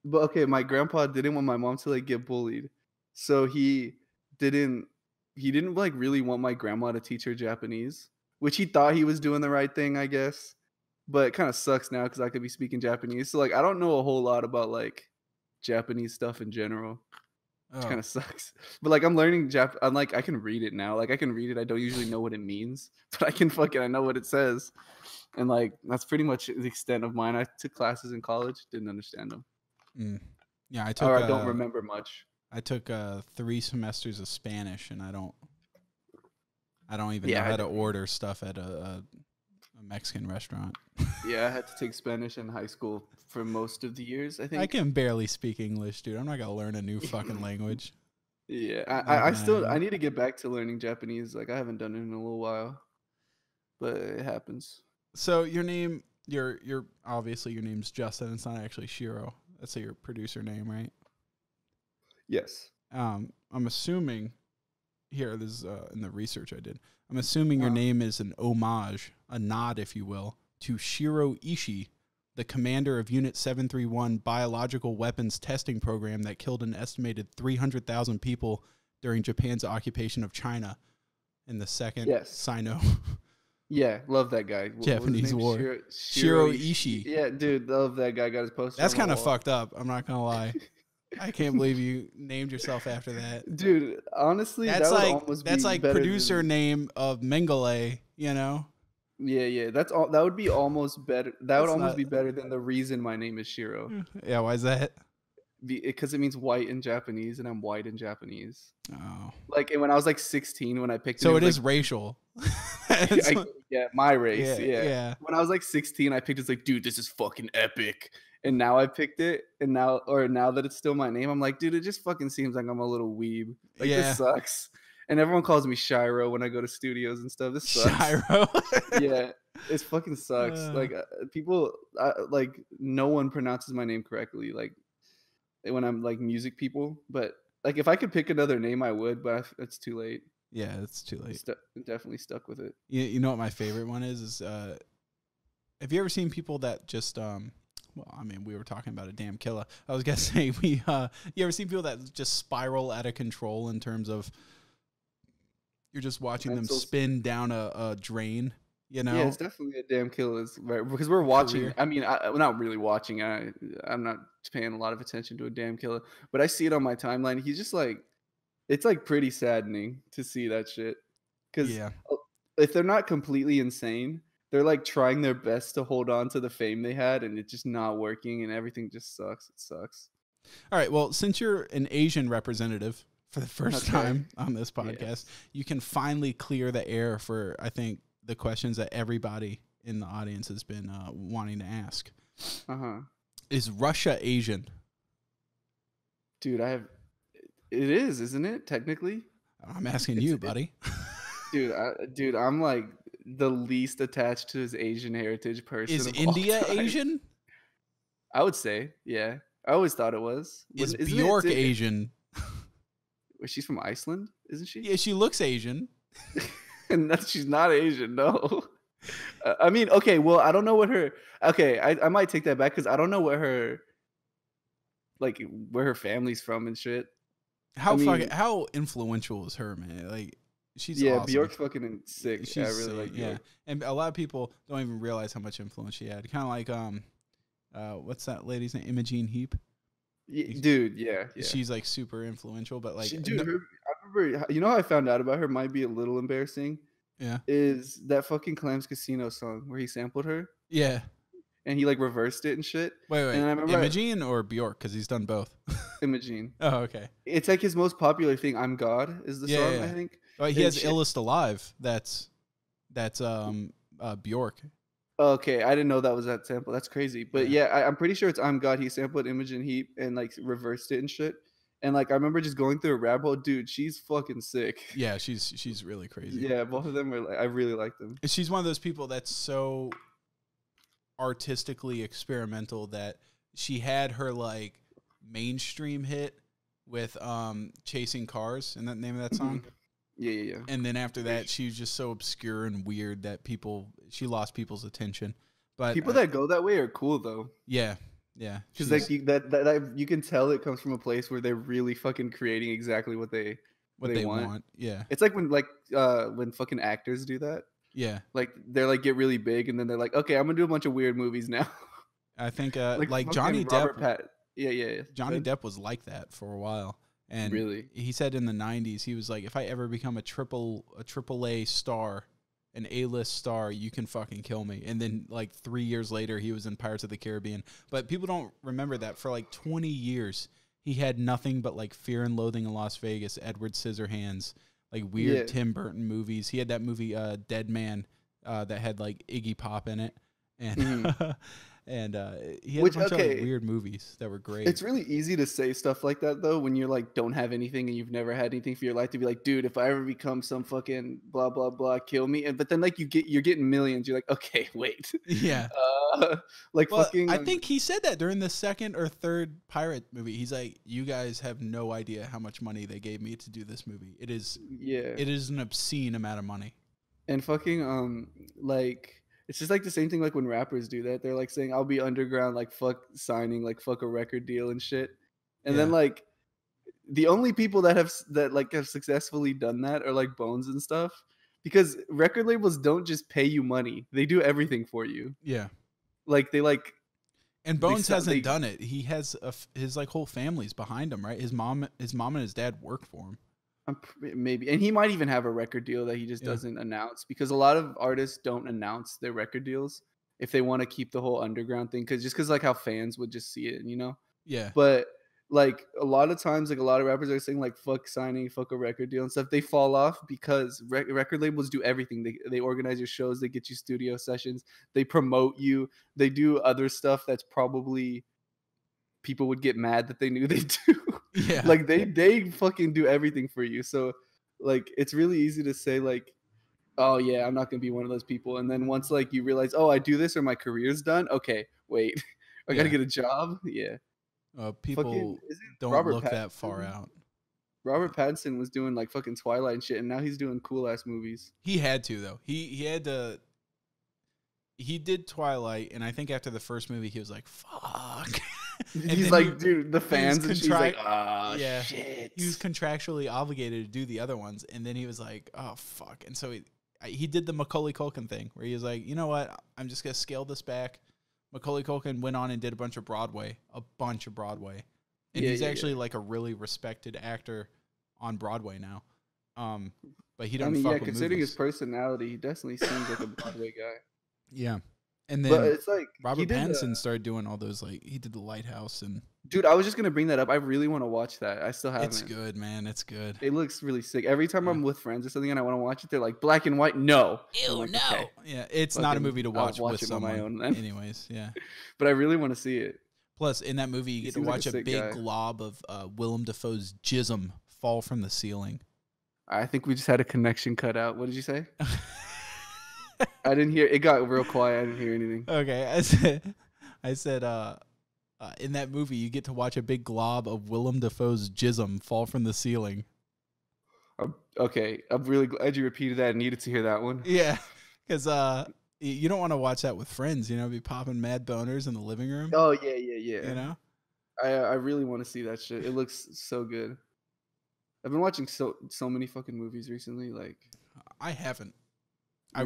[SPEAKER 2] But okay, my grandpa didn't want my mom to like get bullied, so he didn't like really want my grandma to teach her Japanese, which he thought he was doing the right thing, I guess. But it kind of sucks now because I could be speaking Japanese, so like I don't know a whole lot about like Japanese stuff in general. Which kind of sucks. But like I'm learning I'm like I can read it now. Like I can read it. I don't usually know what it means, but I know what it says. And like that's pretty much the extent of mine. I took classes in college, didn't understand them.
[SPEAKER 1] Yeah, I took.
[SPEAKER 2] Or I don't remember much.
[SPEAKER 1] I took 3 semesters of Spanish, and I don't even know how to order stuff at a Mexican restaurant.
[SPEAKER 2] Yeah, I had to take Spanish in high school for most of the years, I think.
[SPEAKER 1] I can barely speak English, dude. I'm not gonna learn a new fucking language.
[SPEAKER 2] Yeah, I need to get back to learning Japanese. Like I haven't done it in a little while, but it happens.
[SPEAKER 1] So your name You're obviously your name's Justin. It's not actually Shiro. That's your producer name, right?
[SPEAKER 2] Yes.
[SPEAKER 1] I'm assuming here. This is in the research I did. I'm assuming your name is an homage, a nod, if you will, to Shiro Ishii, the commander of Unit 731 biological weapons testing program that killed an estimated 300,000 people during Japan's occupation of China in the second Sino.
[SPEAKER 2] Yeah, love that guy.
[SPEAKER 1] Japanese War. Shiro Ishii.
[SPEAKER 2] Yeah, dude, love that guy. Got his poster.
[SPEAKER 1] That's kind of fucked up. I'm not gonna lie. I can't believe you named yourself after that,
[SPEAKER 2] dude. Honestly,
[SPEAKER 1] that's
[SPEAKER 2] that would
[SPEAKER 1] like
[SPEAKER 2] almost
[SPEAKER 1] that's
[SPEAKER 2] be
[SPEAKER 1] like
[SPEAKER 2] better
[SPEAKER 1] producer
[SPEAKER 2] than,
[SPEAKER 1] name of Mengele. You know.
[SPEAKER 2] Yeah. That's all. That would be almost better. That would
[SPEAKER 1] That's
[SPEAKER 2] almost
[SPEAKER 1] not-
[SPEAKER 2] be better than the reason my name is Shiro.
[SPEAKER 1] Yeah. Why is that?
[SPEAKER 2] Because it means white in Japanese, and I'm white in Japanese.
[SPEAKER 1] Oh.
[SPEAKER 2] Like, and when I was like 16, when I picked
[SPEAKER 1] So
[SPEAKER 2] it
[SPEAKER 1] is
[SPEAKER 2] was
[SPEAKER 1] racial.
[SPEAKER 2] yeah, my race.
[SPEAKER 1] Yeah,
[SPEAKER 2] Yeah,
[SPEAKER 1] yeah.
[SPEAKER 2] When I was like 16, I picked it's like, dude, this is fucking epic. And now I picked it, and now that it's still my name, I'm like, dude, it just fucking seems like I'm a little weeb. Like,
[SPEAKER 1] Yeah.
[SPEAKER 2] this sucks. And everyone calls me Shiro when I go to studios and stuff. This sucks.
[SPEAKER 1] Shiro.
[SPEAKER 2] Yeah, it fucking sucks. Like, people, like, no one pronounces my name correctly. Like, when I'm like music people, but like if I could pick another name, I would, but it's too late.
[SPEAKER 1] Yeah, it's too late.
[SPEAKER 2] Definitely stuck with it.
[SPEAKER 1] You know what my favorite one is have you ever seen people that just well, I mean, we were talking about a damn killer. I was gonna say you ever seen people that just spiral out of control in terms of you're just watching them spin down a drain, you know?
[SPEAKER 2] Yeah, it's definitely a damn killer, right? Because we're watching. I mean, I'm not really watching. I'm not paying a lot of attention to a damn killer, but I see it on my timeline. He's just like, it's like pretty saddening to see that shit. Because if they're not completely insane, they're like trying their best to hold on to the fame they had, and it's just not working, and everything just sucks. It sucks.
[SPEAKER 1] All right. Well, since you're an Asian representative for the first time on this podcast, you can finally clear the air for, I think, the questions that everybody in the audience has been wanting to ask. Is Russia Asian?
[SPEAKER 2] Dude, it is, isn't it? Technically,
[SPEAKER 1] I'm asking you, buddy.
[SPEAKER 2] Dude, I'm like the least attached to his Asian heritage person.
[SPEAKER 1] Is India Asian?
[SPEAKER 2] I would say, yeah. I always thought it was.
[SPEAKER 1] Is Bjork Asian?
[SPEAKER 2] She's from Iceland, isn't she?
[SPEAKER 1] Yeah, she looks Asian.
[SPEAKER 2] And she's not Asian, no. I mean, okay, well, I don't know what her. Okay, I might take that back because I don't know what her, like, where her family's from and shit.
[SPEAKER 1] How influential is her, man? Like, she's awesome.
[SPEAKER 2] Bjork's fucking sick.
[SPEAKER 1] She's
[SPEAKER 2] I really like Bjork.
[SPEAKER 1] Yeah, and a lot of people don't even realize how much influence she had. Kind of like what's that lady's name? Imogen Heap.
[SPEAKER 2] Dude, yeah.
[SPEAKER 1] She's like super influential, but like,
[SPEAKER 2] I remember. You know how I found out about her? Might be a little embarrassing.
[SPEAKER 1] Yeah.
[SPEAKER 2] Is that fucking Clams Casino song where he sampled her?
[SPEAKER 1] Yeah.
[SPEAKER 2] And he like reversed it and shit.
[SPEAKER 1] Wait.
[SPEAKER 2] And I remember
[SPEAKER 1] Imogen or Bjork? Because he's done both.
[SPEAKER 2] Imogen.
[SPEAKER 1] Oh, okay.
[SPEAKER 2] It's like his most popular thing. "I'm God" is the song, I think.
[SPEAKER 1] Oh, he has "Illest Alive." That's Bjork.
[SPEAKER 2] Okay, I didn't know that was that sample. That's crazy. But yeah, I'm pretty sure it's "I'm God." He sampled Imogen Heap and like reversed it and shit. And like I remember just going through a rabbit hole. Dude, she's fucking sick.
[SPEAKER 1] Yeah, she's really crazy.
[SPEAKER 2] Yeah, both of them are like, I really like them.
[SPEAKER 1] She's one of those people that's so artistically experimental that she had her like mainstream hit with Chasing Cars, and that name of that song.
[SPEAKER 2] Yeah.
[SPEAKER 1] And then after that, she was just so obscure and weird that she lost people's attention. But
[SPEAKER 2] people that go that way are cool though.
[SPEAKER 1] Yeah.
[SPEAKER 2] Because like that you can tell it comes from a place where they're really fucking creating exactly what they want.
[SPEAKER 1] Yeah.
[SPEAKER 2] It's like when fucking actors do that.
[SPEAKER 1] Yeah.
[SPEAKER 2] Like they're like get really big and then they're like, okay, I'm gonna do a bunch of weird movies now.
[SPEAKER 1] I think like Johnny Depp.
[SPEAKER 2] Yeah.
[SPEAKER 1] Johnny Depp was like that for a while. And
[SPEAKER 2] really,
[SPEAKER 1] he said in the 90s, he was like, if I ever become a triple A star, an A-list star, you can fucking kill me. And then like 3 years later, he was in Pirates of the Caribbean. But people don't remember that for like 20 years, he had nothing but like Fear and Loathing in Las Vegas, Edward Scissorhands, like weird Tim Burton movies. He had that movie Dead Man that had like Iggy Pop in it. And And he had a bunch of like weird movies that were great.
[SPEAKER 2] It's really easy to say stuff like that though when you're like don't have anything and you've never had anything for your life, to be like, dude, if I ever become some fucking blah blah blah, kill me. And but then like you're getting millions. You're like, okay, wait.
[SPEAKER 1] Yeah.
[SPEAKER 2] Like
[SPEAKER 1] well,
[SPEAKER 2] fucking.
[SPEAKER 1] I think he said that during the second or third pirate movie. He's like, you guys have no idea how much money they gave me to do this movie. It is an obscene amount of money.
[SPEAKER 2] And fucking like. It's just like the same thing like when rappers do that. They're like saying, I'll be underground, like fuck signing, like fuck a record deal and shit. And then like the only people that have successfully done that are like Bones and stuff, because record labels don't just pay you money. They do everything for you.
[SPEAKER 1] Yeah.
[SPEAKER 2] Like they like.
[SPEAKER 1] And Bones hasn't done it. He has his like whole family's behind him, right? His mom and his dad work for him.
[SPEAKER 2] Maybe, and he might even have a record deal that he just doesn't announce, because a lot of artists don't announce their record deals if they want to keep the whole underground thing, because like how fans would just see it, you know. But like a lot of times, like a lot of rappers are saying like fuck signing, fuck a record deal and stuff. They fall off because record labels do everything. They organize your shows, they get you studio sessions, they promote you, they do other stuff that's probably people would get mad that they knew they do.
[SPEAKER 1] Yeah.
[SPEAKER 2] Like they fucking do everything for you. So like it's really easy to say like, oh yeah, I'm not gonna be one of those people. And then once like you realize, oh, I do this or my career's done. Okay, wait, I gotta get a job. Yeah.
[SPEAKER 1] People don't look that far out.
[SPEAKER 2] Robert Pattinson was doing like fucking Twilight and shit, and now he's doing cool ass movies.
[SPEAKER 1] He had to though. He had to. He did Twilight, and I think after the first movie, he was like, "Fuck."
[SPEAKER 2] He's like, dude, the fans and she's like, shit.
[SPEAKER 1] He was contractually obligated to do the other ones, and then he was like, oh fuck. And so he did the Macaulay Culkin thing, where he was like, you know what, I'm just gonna scale this back. Macaulay Culkin went on and did a bunch of Broadway, and he's actually like a really respected actor on Broadway now. But he doesn't.
[SPEAKER 2] I mean, considering his personality, he definitely seems like a Broadway guy.
[SPEAKER 1] Yeah. And then
[SPEAKER 2] it's like
[SPEAKER 1] Robert Pattinson started doing all those, like he did The Lighthouse. And
[SPEAKER 2] dude, I was just gonna bring that up. I really want to watch that. I still haven't.
[SPEAKER 1] It's good, man. It's good.
[SPEAKER 2] It looks really sick. Every time I'm with friends or something and I want to watch it, they're like, black and white. No.
[SPEAKER 1] Ew,
[SPEAKER 2] like,
[SPEAKER 1] no.
[SPEAKER 2] Okay.
[SPEAKER 1] Yeah, it's not a movie to watch with someone.
[SPEAKER 2] On my own then.
[SPEAKER 1] Anyways, yeah.
[SPEAKER 2] But I really want to see it.
[SPEAKER 1] Plus, in that movie, you get to watch a big glob of Willem Dafoe's jism fall from the ceiling.
[SPEAKER 2] I think we just had a connection cut out. What did you say? I didn't hear. It got real quiet. I didn't hear anything.
[SPEAKER 1] Okay, I said, in that movie, you get to watch a big glob of Willem Dafoe's jism fall from the ceiling.
[SPEAKER 2] Okay, I'm really glad you repeated that. I needed to hear that one.
[SPEAKER 1] Yeah, because you don't want to watch that with friends. You know, be popping mad boners in the living room.
[SPEAKER 2] Oh yeah.
[SPEAKER 1] You know,
[SPEAKER 2] I really want to see that shit. It looks so good. I've been watching so many fucking movies recently. Like,
[SPEAKER 1] I haven't. I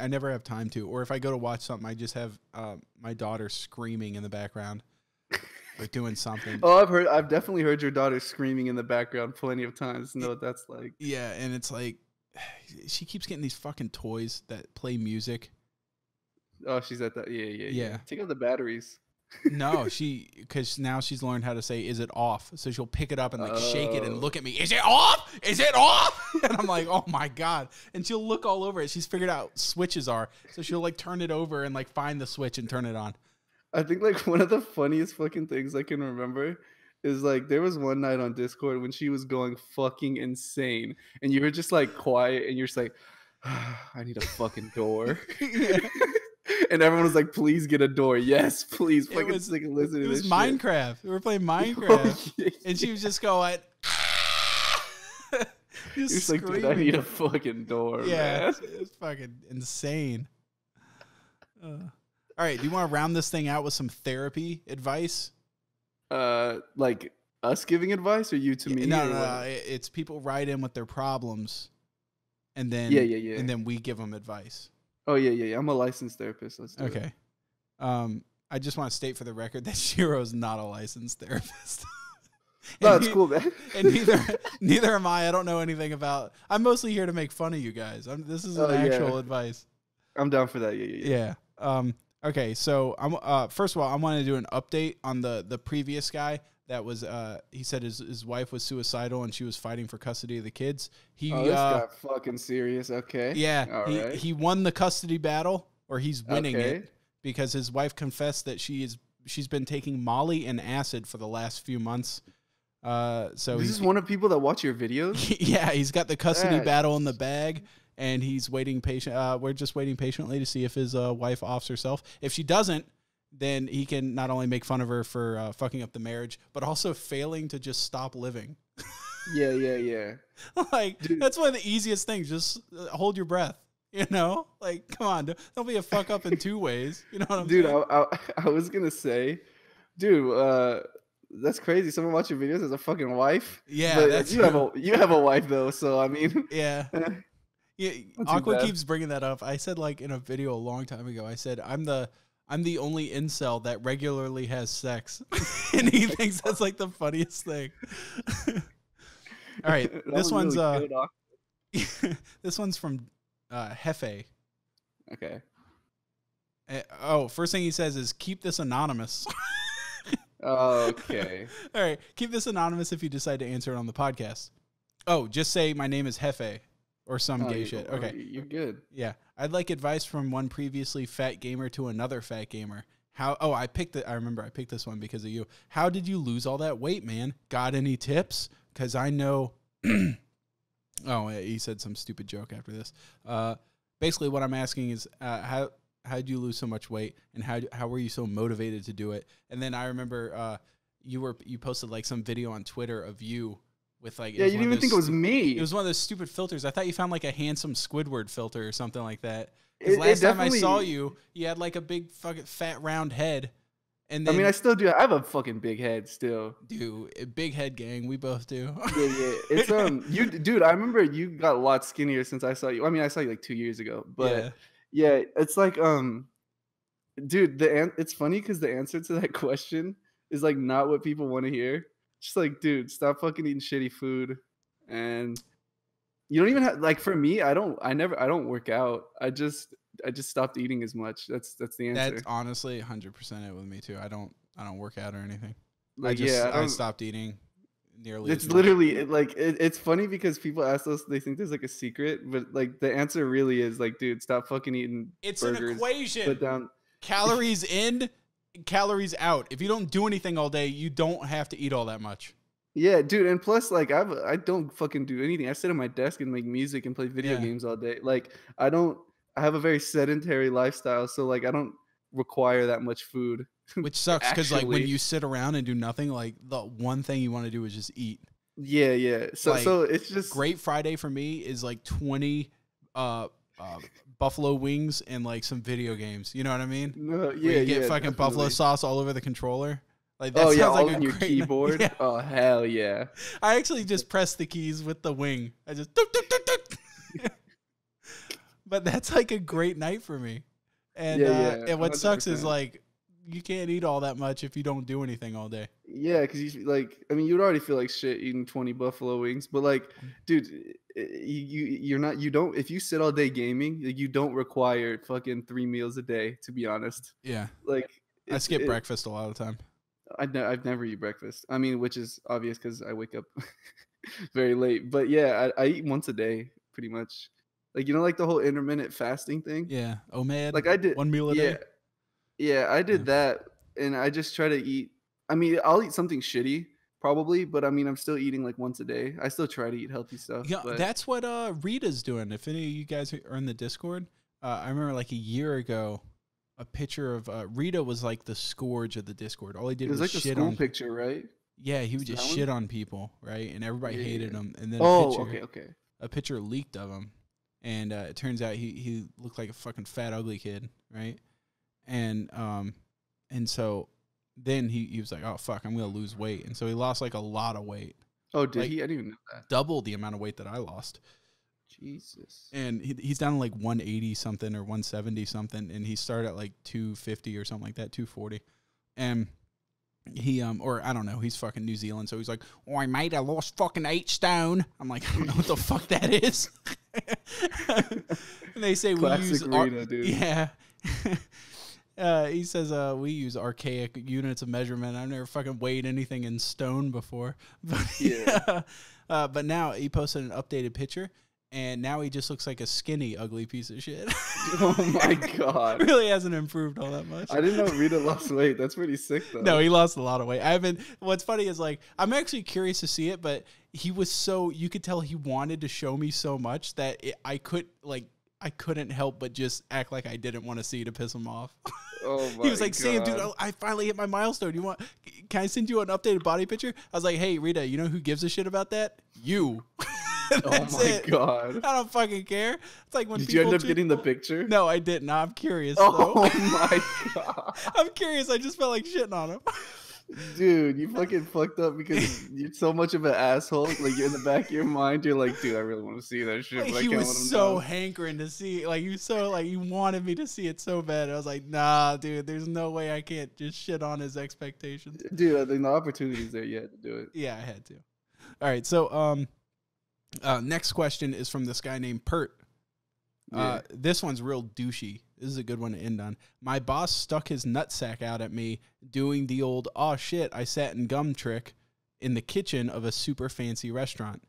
[SPEAKER 1] never have time to. Or if I go to watch something, I just have my daughter screaming in the background, like doing something.
[SPEAKER 2] Oh, I've definitely heard your daughter screaming in the background plenty of times. Know what that's like?
[SPEAKER 1] Yeah, and it's like she keeps getting these fucking toys that play music.
[SPEAKER 2] Oh, she's at that. Yeah. Take out the batteries.
[SPEAKER 1] No, because now she's learned how to say, "Is it off?" So she'll pick it up and like shake it and look at me. Is it off? Is it off? And I'm like, oh my god! And she'll look all over it. She's figured out switches are, so she'll like turn it over and like find the switch and turn it on.
[SPEAKER 2] I think like one of the funniest fucking things I can remember is like there was one night on Discord when she was going fucking insane, and you were just like quiet, and you're just like, I need a fucking door.
[SPEAKER 1] Yeah.
[SPEAKER 2] And everyone was like, please get a door. Yes, please.
[SPEAKER 1] It was Minecraft.
[SPEAKER 2] Shit.
[SPEAKER 1] We were playing Minecraft. And she was just going,
[SPEAKER 2] just like, dude, I need a fucking door.
[SPEAKER 1] Yeah,
[SPEAKER 2] man.
[SPEAKER 1] it's fucking insane. All right, do you want to round this thing out with some therapy advice?
[SPEAKER 2] Like us giving advice or you to me?
[SPEAKER 1] No. It's people write in with their problems. And then, and then we give them advice.
[SPEAKER 2] Oh, yeah. I'm a licensed therapist. Let's do it.
[SPEAKER 1] I just want to state for the record that Shiro's not a licensed therapist.
[SPEAKER 2] No, it's cool, man.
[SPEAKER 1] And neither am I. I don't know anything about. I'm mostly here to make fun of you guys. This is an actual advice.
[SPEAKER 2] I'm down for that. Yeah.
[SPEAKER 1] Okay, so I'm first of all, I want to do an update on the previous guy that was he said his wife was suicidal and she was fighting for custody of the kids.
[SPEAKER 2] This got fucking serious. Okay.
[SPEAKER 1] Yeah.
[SPEAKER 2] All right.
[SPEAKER 1] He won the custody battle, or he's winning it, because his wife confessed that she's been taking Molly and acid for the last few months. So
[SPEAKER 2] this is one of people that watch your videos.
[SPEAKER 1] Yeah, he's got the custody battle in the bag, and he's waiting we're just waiting patiently to see if his wife offs herself. If she doesn't, then he can not only make fun of her for fucking up the marriage, but also failing to just stop living.
[SPEAKER 2] Yeah.
[SPEAKER 1] Like, dude, that's one of the easiest things. Just hold your breath. You know, like, come on, don't be a fuck up in two ways. You know what I'm saying?
[SPEAKER 2] Dude, I was gonna say, dude, that's crazy. Someone watching videos as a fucking wife.
[SPEAKER 1] Yeah,
[SPEAKER 2] but
[SPEAKER 1] that's
[SPEAKER 2] you have a wife though, so I mean,
[SPEAKER 1] yeah. Yeah, Aqua keeps bringing that up. I said, like, in a video a long time ago, I said I'm the only incel that regularly has sex, and he thinks that's like the funniest thing. All right, this one's
[SPEAKER 2] really good,
[SPEAKER 1] this one's from Hefe.
[SPEAKER 2] Okay.
[SPEAKER 1] First thing he says is keep this anonymous.
[SPEAKER 2] Okay.
[SPEAKER 1] All right, keep this anonymous if you decide to answer it on the podcast. Oh, just say my name is Hefe or some gay shit. Okay.
[SPEAKER 2] You're good.
[SPEAKER 1] Yeah. I'd like advice from one previously fat gamer to another fat gamer. I remember I picked this one because of you. How did you lose all that weight, man? Got any tips? Because I know... Oh, he said some stupid joke after this. Basically, what I'm asking is how did you lose so much weight, and how were you so motivated to do it? And then I remember you posted like some video on Twitter of you with like
[SPEAKER 2] you didn't even think it was me.
[SPEAKER 1] It was one of those stupid filters. I thought you found like a handsome Squidward filter or something like that. Because last time I saw you, you had like a big fucking fat round head. And then,
[SPEAKER 2] I mean, I still do. I have a fucking big head still.
[SPEAKER 1] Dude, big head gang. We both do.
[SPEAKER 2] Yeah. It's dude. I remember you got a lot skinnier since I saw you. I mean, I saw you like 2 years ago, but yeah, it's like dude. It's funny because the answer to that question is like not what people want to hear. Just like, dude, stop fucking eating shitty food, and you don't even have like. For me, I don't work out. I just stopped eating as much. That's the answer.
[SPEAKER 1] That's honestly 100% it with me too. I don't work out or anything.
[SPEAKER 2] Like,
[SPEAKER 1] I stopped eating nearly.
[SPEAKER 2] It's literally it's funny because people ask us, they think there's like a secret, but like the answer really is like, dude, stop fucking eating.
[SPEAKER 1] It's
[SPEAKER 2] burgers,
[SPEAKER 1] an equation.
[SPEAKER 2] Put down
[SPEAKER 1] calories in, calories out. If you don't do anything all day, you don't have to eat all that much.
[SPEAKER 2] Yeah, dude, and plus, like, I don't fucking do anything. I sit at my desk and make music and play video games all day. Like, I have a very sedentary lifestyle, so like I don't require that much food.
[SPEAKER 1] Which sucks because like when you sit around and do nothing, like the one thing you want to do is just eat.
[SPEAKER 2] Yeah. So
[SPEAKER 1] like,
[SPEAKER 2] so it's just
[SPEAKER 1] Great Friday for me is like 20 buffalo wings and like some video games. You know what I mean?
[SPEAKER 2] No,
[SPEAKER 1] you get fucking
[SPEAKER 2] definitely.
[SPEAKER 1] buffalo sauce all over the controller. Like that sounds
[SPEAKER 2] all
[SPEAKER 1] like
[SPEAKER 2] on your keyboard.
[SPEAKER 1] Yeah.
[SPEAKER 2] Oh hell yeah!
[SPEAKER 1] I actually just press the keys with the wing. I just but that's like a great night for me. And and what 100%. Sucks is like you can't eat all that much if you don't do anything all day.
[SPEAKER 2] Yeah, because you'd already feel like shit eating 20 buffalo wings, but like, dude, you don't if you sit all day gaming, like, you don't require fucking 3 meals a day. To be honest.
[SPEAKER 1] Yeah.
[SPEAKER 2] Like
[SPEAKER 1] I skip breakfast a lot of the time.
[SPEAKER 2] I've never eat breakfast. I mean, which is obvious because I wake up very late. But yeah, I eat once a day pretty much. Like, you know, like the whole intermittent fasting thing.
[SPEAKER 1] Yeah, OMAD.
[SPEAKER 2] Like I did
[SPEAKER 1] 1 meal a day.
[SPEAKER 2] Yeah, I did that, and I just try to eat. I mean, I'll eat something shitty probably, but I mean, I'm still eating like once a day. I still try to eat healthy stuff.
[SPEAKER 1] Yeah, that's what Rita's doing. If any of you guys are in the Discord, I remember like a year ago. A picture of Rita was like the scourge of the Discord. All he did was
[SPEAKER 2] like
[SPEAKER 1] shit
[SPEAKER 2] a school
[SPEAKER 1] on
[SPEAKER 2] picture, right?
[SPEAKER 1] Yeah, he would just shit on people, right? And everybody hated him. And then a picture leaked of him, and it turns out he looked like a fucking fat ugly kid, right? And so then he was like, oh fuck, I'm gonna lose weight, and so he lost like a lot of weight.
[SPEAKER 2] Oh, did he? I didn't even know that.
[SPEAKER 1] Double the amount of weight that I lost.
[SPEAKER 2] Jesus.
[SPEAKER 1] And he's down to like 180 something or 170 something, and he started at like 250 or something like that, 240. And he or I don't know, he's fucking New Zealand, so he's like, "Oh, mate, I lost fucking 8 stone." I'm like, I don't know what the fuck that is. And they say
[SPEAKER 2] Classic
[SPEAKER 1] we use
[SPEAKER 2] Rita, dude.
[SPEAKER 1] Yeah. He says we use archaic units of measurement. I've never fucking weighed anything in stone before. But but now he posted an updated picture, and now he just looks like a skinny, ugly piece of shit.
[SPEAKER 2] Oh my god.
[SPEAKER 1] Really hasn't improved all that much.
[SPEAKER 2] I didn't know Rita lost weight. That's pretty sick though.
[SPEAKER 1] No, he lost a lot of weight. I haven't. What's funny is like I'm actually curious to see it, but he was so you could tell he wanted to show me so much that I couldn't help but just act like I didn't want to see to piss him off.
[SPEAKER 2] Oh my
[SPEAKER 1] He was like,
[SPEAKER 2] god.
[SPEAKER 1] Sam, dude, I finally hit my milestone. Can I send you an updated body picture? I was like, hey, Rita, you know who gives a shit about that? You.
[SPEAKER 2] Oh my god.
[SPEAKER 1] I don't fucking care. It's like when
[SPEAKER 2] Did
[SPEAKER 1] people
[SPEAKER 2] you end up getting the picture?
[SPEAKER 1] No, I didn't. I'm curious.
[SPEAKER 2] Oh
[SPEAKER 1] though.
[SPEAKER 2] my god.
[SPEAKER 1] I'm curious. I just felt like shitting on him.
[SPEAKER 2] Dude, you fucking fucked up because you're so much of an asshole. Like, you're in the back of your mind, you're like, dude, I really want to see that shit.
[SPEAKER 1] Like,
[SPEAKER 2] But I
[SPEAKER 1] he
[SPEAKER 2] can't
[SPEAKER 1] was
[SPEAKER 2] let him
[SPEAKER 1] so
[SPEAKER 2] know.
[SPEAKER 1] hankering to see. Like, he wanted me to see it so bad. I was like, nah, dude, there's no way I can't just shit on his expectations.
[SPEAKER 2] Dude, I think the opportunity's there. You had to do it.
[SPEAKER 1] Yeah, I had to. All right, so next question is from this guy named Pert.
[SPEAKER 2] Yeah.
[SPEAKER 1] This one's real douchey. This is a good one to end on. My boss stuck his nutsack out at me doing the old, oh shit, I sat in gum trick in the kitchen of a super fancy restaurant.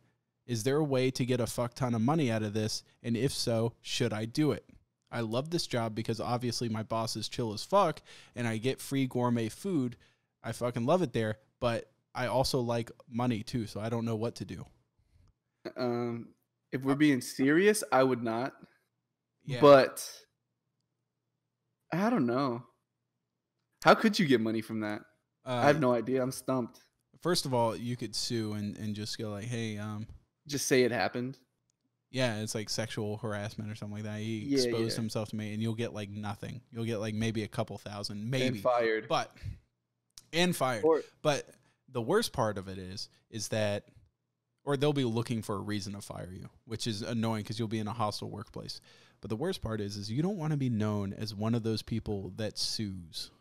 [SPEAKER 1] Is there a way to get a fuck ton of money out of this? And if so, should I do it? I love this job because obviously my boss is chill as fuck and I get free gourmet food. I fucking love it there, but I also like money too, so I don't know what to do.
[SPEAKER 2] If we're being serious, I would not.
[SPEAKER 1] Yeah.
[SPEAKER 2] But I don't know. How could you get money from that? I have no idea. I'm stumped.
[SPEAKER 1] First of all, you could sue and just go like, hey,
[SPEAKER 2] Just say it happened.
[SPEAKER 1] yeah, it's like sexual harassment or something like that. He
[SPEAKER 2] Yeah,
[SPEAKER 1] exposed
[SPEAKER 2] yeah.
[SPEAKER 1] himself to me, and you'll get like nothing. You'll get like maybe a couple thousand, maybe.
[SPEAKER 2] And fired.
[SPEAKER 1] But fired.
[SPEAKER 2] Or-
[SPEAKER 1] But the worst part of it is that, or they'll be looking for a reason to fire you, which is annoying because you'll be in a hostile workplace. But the worst part is you don't want to be known as one of those people that sues,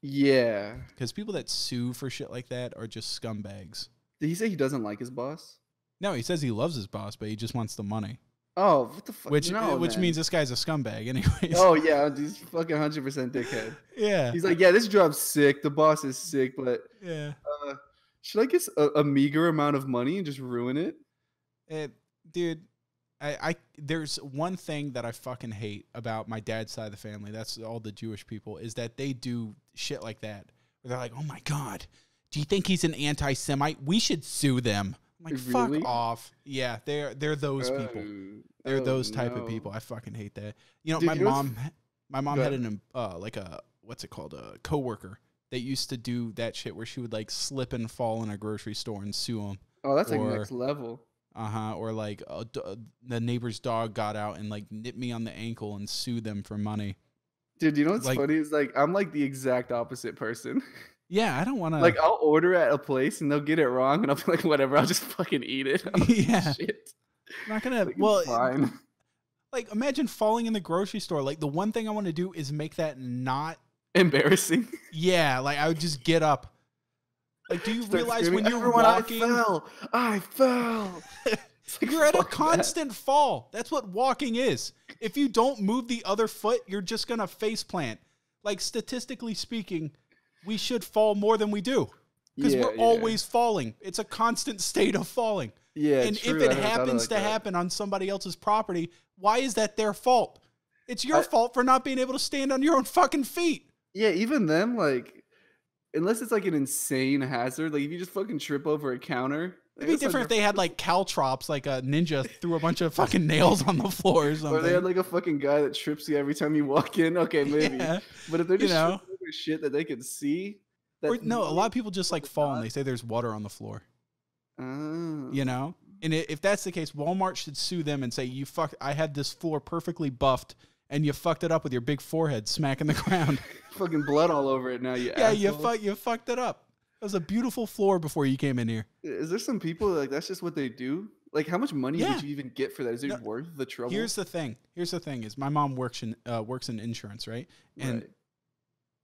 [SPEAKER 2] Yeah.
[SPEAKER 1] because people that sue for shit like that are just scumbags.
[SPEAKER 2] Did he say he doesn't like his boss?
[SPEAKER 1] No, he says he loves his boss, but he just wants the money.
[SPEAKER 2] Oh, what the fuck?
[SPEAKER 1] Which
[SPEAKER 2] No, man.
[SPEAKER 1] means this guy's a scumbag, anyways.
[SPEAKER 2] Oh yeah, he's fucking 100% dickhead.
[SPEAKER 1] yeah,
[SPEAKER 2] He's like, yeah, this job's sick. The boss is sick, but
[SPEAKER 1] yeah.
[SPEAKER 2] should I get a meager amount of money and just ruin it?
[SPEAKER 1] Dude, I there's one thing that I fucking hate about my dad's side of the family. That's all the Jewish people, is that they do shit like that. Where they're like, oh my God, do you think he's an anti-Semite? We should sue them. I'm like,
[SPEAKER 2] Really?
[SPEAKER 1] fuck off. Yeah, they're those people. They're those type of
[SPEAKER 2] no.
[SPEAKER 1] people. I fucking hate that. You know,
[SPEAKER 2] Dude,
[SPEAKER 1] my
[SPEAKER 2] you know what's-
[SPEAKER 1] mom
[SPEAKER 2] Go
[SPEAKER 1] had
[SPEAKER 2] ahead.
[SPEAKER 1] like a what's it called, a coworker that used to do that shit where she would like slip and fall in a grocery store and sue them.
[SPEAKER 2] Oh, that's like
[SPEAKER 1] or-
[SPEAKER 2] next level.
[SPEAKER 1] Or like the neighbor's dog got out and like nipped me on the ankle and sued them for money.
[SPEAKER 2] Dude, you know what's
[SPEAKER 1] Like-
[SPEAKER 2] funny? Is like I'm like the exact opposite person.
[SPEAKER 1] Yeah, I don't want to.
[SPEAKER 2] Like I'll order at a place and they'll get it wrong, and I'll be like, whatever, I'll just fucking eat it.
[SPEAKER 1] Yeah.
[SPEAKER 2] Shit.
[SPEAKER 1] I'm not gonna.
[SPEAKER 2] Like,
[SPEAKER 1] Well,
[SPEAKER 2] it's fine.
[SPEAKER 1] like imagine falling in the grocery store. Like the one thing I want to do is make that not.
[SPEAKER 2] Embarrassing.
[SPEAKER 1] Yeah, like I would just get up. Like, do you
[SPEAKER 2] Start
[SPEAKER 1] realize
[SPEAKER 2] screaming,
[SPEAKER 1] when you're
[SPEAKER 2] "Everyone,
[SPEAKER 1] walking,
[SPEAKER 2] I fell. It's like,
[SPEAKER 1] you're at a
[SPEAKER 2] fuck that.
[SPEAKER 1] constant fall? That's what walking is. If you don't move the other foot, you're just gonna face plant. Like statistically speaking, we should fall more than we do because
[SPEAKER 2] Yeah,
[SPEAKER 1] we're
[SPEAKER 2] yeah.
[SPEAKER 1] always falling. It's a constant state of falling.
[SPEAKER 2] Yeah,
[SPEAKER 1] And
[SPEAKER 2] true.
[SPEAKER 1] if
[SPEAKER 2] I
[SPEAKER 1] it
[SPEAKER 2] never thought of it
[SPEAKER 1] happens
[SPEAKER 2] like
[SPEAKER 1] to
[SPEAKER 2] that.
[SPEAKER 1] happen on somebody else's property, why is that their fault? It's your
[SPEAKER 2] I-
[SPEAKER 1] fault for not being able to stand on your own fucking feet.
[SPEAKER 2] Yeah, even then, like, unless it's like an insane hazard, like if you just fucking trip over a counter,
[SPEAKER 1] It'd be different if they had like caltrops, like a ninja threw a bunch of fucking nails on the floor or something.
[SPEAKER 2] Or they had like a fucking guy that trips you every time you walk in. Okay, maybe.
[SPEAKER 1] Yeah.
[SPEAKER 2] But if they're
[SPEAKER 1] You
[SPEAKER 2] just
[SPEAKER 1] know.
[SPEAKER 2] tripping over shit that they can see,
[SPEAKER 1] Or,
[SPEAKER 2] that
[SPEAKER 1] no, a lot of people just like fall and they say there's water on the floor.
[SPEAKER 2] Oh.
[SPEAKER 1] You know, and if that's the case, Walmart should sue them and say I had this floor perfectly buffed and you fucked it up with your big forehead smacking the ground.
[SPEAKER 2] Fucking blood all over it now. You
[SPEAKER 1] Yeah,
[SPEAKER 2] asshole.
[SPEAKER 1] you fucked it up. It was a beautiful floor before you came in here.
[SPEAKER 2] Is there some people like that's just what they do? Like, how much money
[SPEAKER 1] Yeah.
[SPEAKER 2] would you even get for that? Is it
[SPEAKER 1] No,
[SPEAKER 2] worth the trouble?
[SPEAKER 1] Here's the thing is my mom works in insurance, right? And
[SPEAKER 2] Right.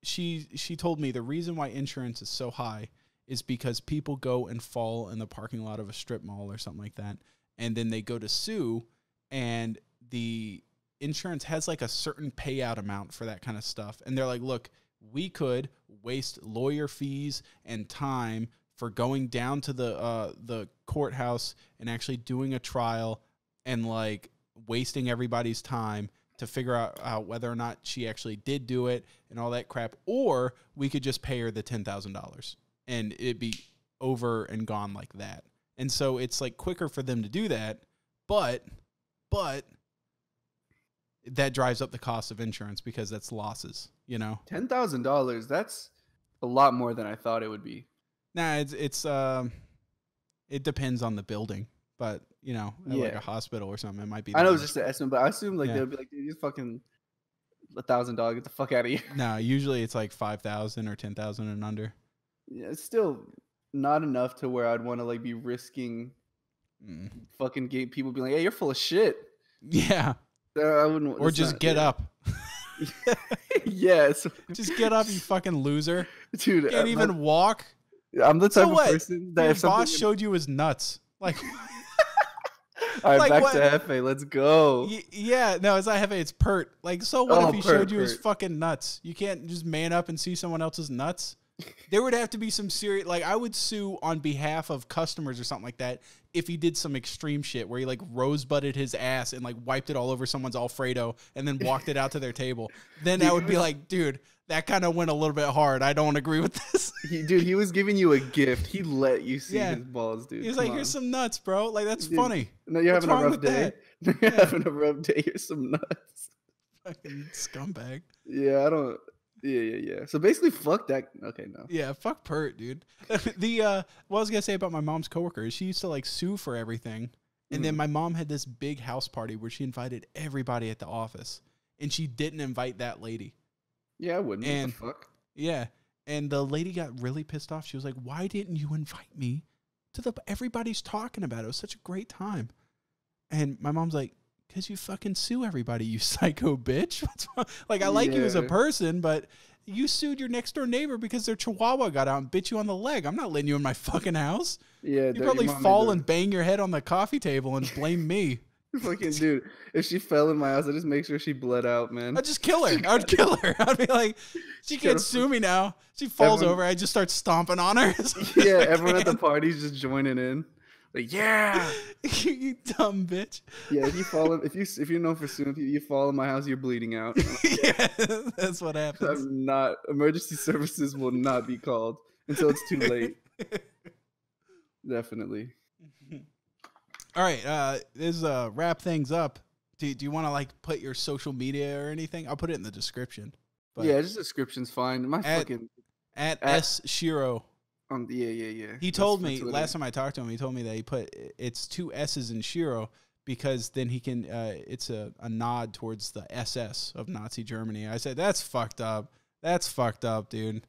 [SPEAKER 1] she told me the reason why insurance is so high is because people go and fall in the parking lot of a strip mall or something like that, and then they go to sue, and the insurance has like a certain payout amount for that kind of stuff, and they're like, look, we could waste lawyer fees and time for going down to the courthouse and actually doing a trial and like wasting everybody's time to figure out whether or not she actually did do it and all that crap, or we could just pay her the $10,000 and it'd be over and gone like that. And so it's like quicker for them to do that, but that drives up the cost of insurance because that's losses, you know?
[SPEAKER 2] $10,000. That's a lot more than I thought it would be.
[SPEAKER 1] Nah, it depends on the building, but you know, at like a hospital or something, it might be.
[SPEAKER 2] I know it's just an estimate, but I assume like
[SPEAKER 1] Yeah.
[SPEAKER 2] they'll be like, dude, you fucking $1,000, get the fuck out of here.
[SPEAKER 1] No, usually it's like 5,000 or 10,000 and under.
[SPEAKER 2] Yeah, it's still not enough to where I'd want to like be risking fucking people being like, hey, you're full of shit.
[SPEAKER 1] Yeah.
[SPEAKER 2] I wouldn't.
[SPEAKER 1] Or just get up.
[SPEAKER 2] Yes.
[SPEAKER 1] Just get up, you fucking loser.
[SPEAKER 2] Dude,
[SPEAKER 1] Can't even walk.
[SPEAKER 2] I'm the type
[SPEAKER 1] So
[SPEAKER 2] of
[SPEAKER 1] what?
[SPEAKER 2] person that
[SPEAKER 1] Your
[SPEAKER 2] if something
[SPEAKER 1] boss showed you his nuts. Like,
[SPEAKER 2] all right,
[SPEAKER 1] like
[SPEAKER 2] back
[SPEAKER 1] what?
[SPEAKER 2] to Hefe. Let's go.
[SPEAKER 1] Yeah, no, it's not heavy. It's Pert. Like, so what
[SPEAKER 2] Oh,
[SPEAKER 1] if he
[SPEAKER 2] Pert,
[SPEAKER 1] showed you his
[SPEAKER 2] Pert.
[SPEAKER 1] fucking nuts? You can't just man up and see someone else's nuts. There would have to be some serious, like, I would sue on behalf of customers or something like that if he did some extreme shit where he like rosebuded his ass and like wiped it all over someone's Alfredo and then walked it out to their table. Then I would be like, dude, that kind of went a little bit hard. I don't agree with this.
[SPEAKER 2] He was giving you a gift. He let you see his balls, dude.
[SPEAKER 1] He was
[SPEAKER 2] Come
[SPEAKER 1] like,
[SPEAKER 2] on.
[SPEAKER 1] here's some nuts, bro. Like, that's
[SPEAKER 2] Dude,
[SPEAKER 1] funny.
[SPEAKER 2] No, you're
[SPEAKER 1] What's
[SPEAKER 2] having a
[SPEAKER 1] wrong
[SPEAKER 2] rough
[SPEAKER 1] with
[SPEAKER 2] day.
[SPEAKER 1] that?
[SPEAKER 2] You're
[SPEAKER 1] Yeah.
[SPEAKER 2] having a rough day. Here's some nuts.
[SPEAKER 1] Fucking scumbag.
[SPEAKER 2] Yeah, I don't. Yeah. So basically, fuck that. Okay, no.
[SPEAKER 1] Yeah, fuck Pert, dude. What I was gonna say about my mom's coworker is she used to like sue for everything, and then my mom had this big house party where she invited everybody at the office, and she didn't invite that lady.
[SPEAKER 2] Yeah, I wouldn't.
[SPEAKER 1] And
[SPEAKER 2] what the fuck?
[SPEAKER 1] yeah, and the lady got really pissed off. She was like, "Why didn't you invite me to the? Everybody's talking about it. It was such a great time." And my mom's like, "Cause you fucking sue everybody, you psycho bitch." What's wrong? Like, I like you as a person, but you sued your next door neighbor because their chihuahua got out and bit you on the leg. I'm not letting you in my fucking house.
[SPEAKER 2] Yeah,
[SPEAKER 1] You probably fall and bang your head on the coffee table and blame me.
[SPEAKER 2] Fucking dude, if she fell in my house, I just make sure she bled out, man.
[SPEAKER 1] I'd just kill her. I would kill her. I'd be like, she can't sue me now. She falls over. I just start stomping on her.
[SPEAKER 2] Yeah, everyone at the party's just joining in. Like, yeah,
[SPEAKER 1] you dumb bitch.
[SPEAKER 2] Yeah, if you fall, if you know for soon, if you fall in my house, you're bleeding out.
[SPEAKER 1] Yeah, that's what happens.
[SPEAKER 2] I'm not. Emergency services will not be called until it's too late. Definitely.
[SPEAKER 1] All right, this wrap things up. Do you want to like put your social media or anything? I'll put it in the description. But
[SPEAKER 2] Yeah, just description's fine. My fucking
[SPEAKER 1] at S Shiro.
[SPEAKER 2] Yeah.
[SPEAKER 1] He told me last time I talked to him. He told me that he put it's 2 S's in Shiro because then he can. It's a nod towards the SS of Nazi Germany. I said that's fucked up. That's fucked up, dude.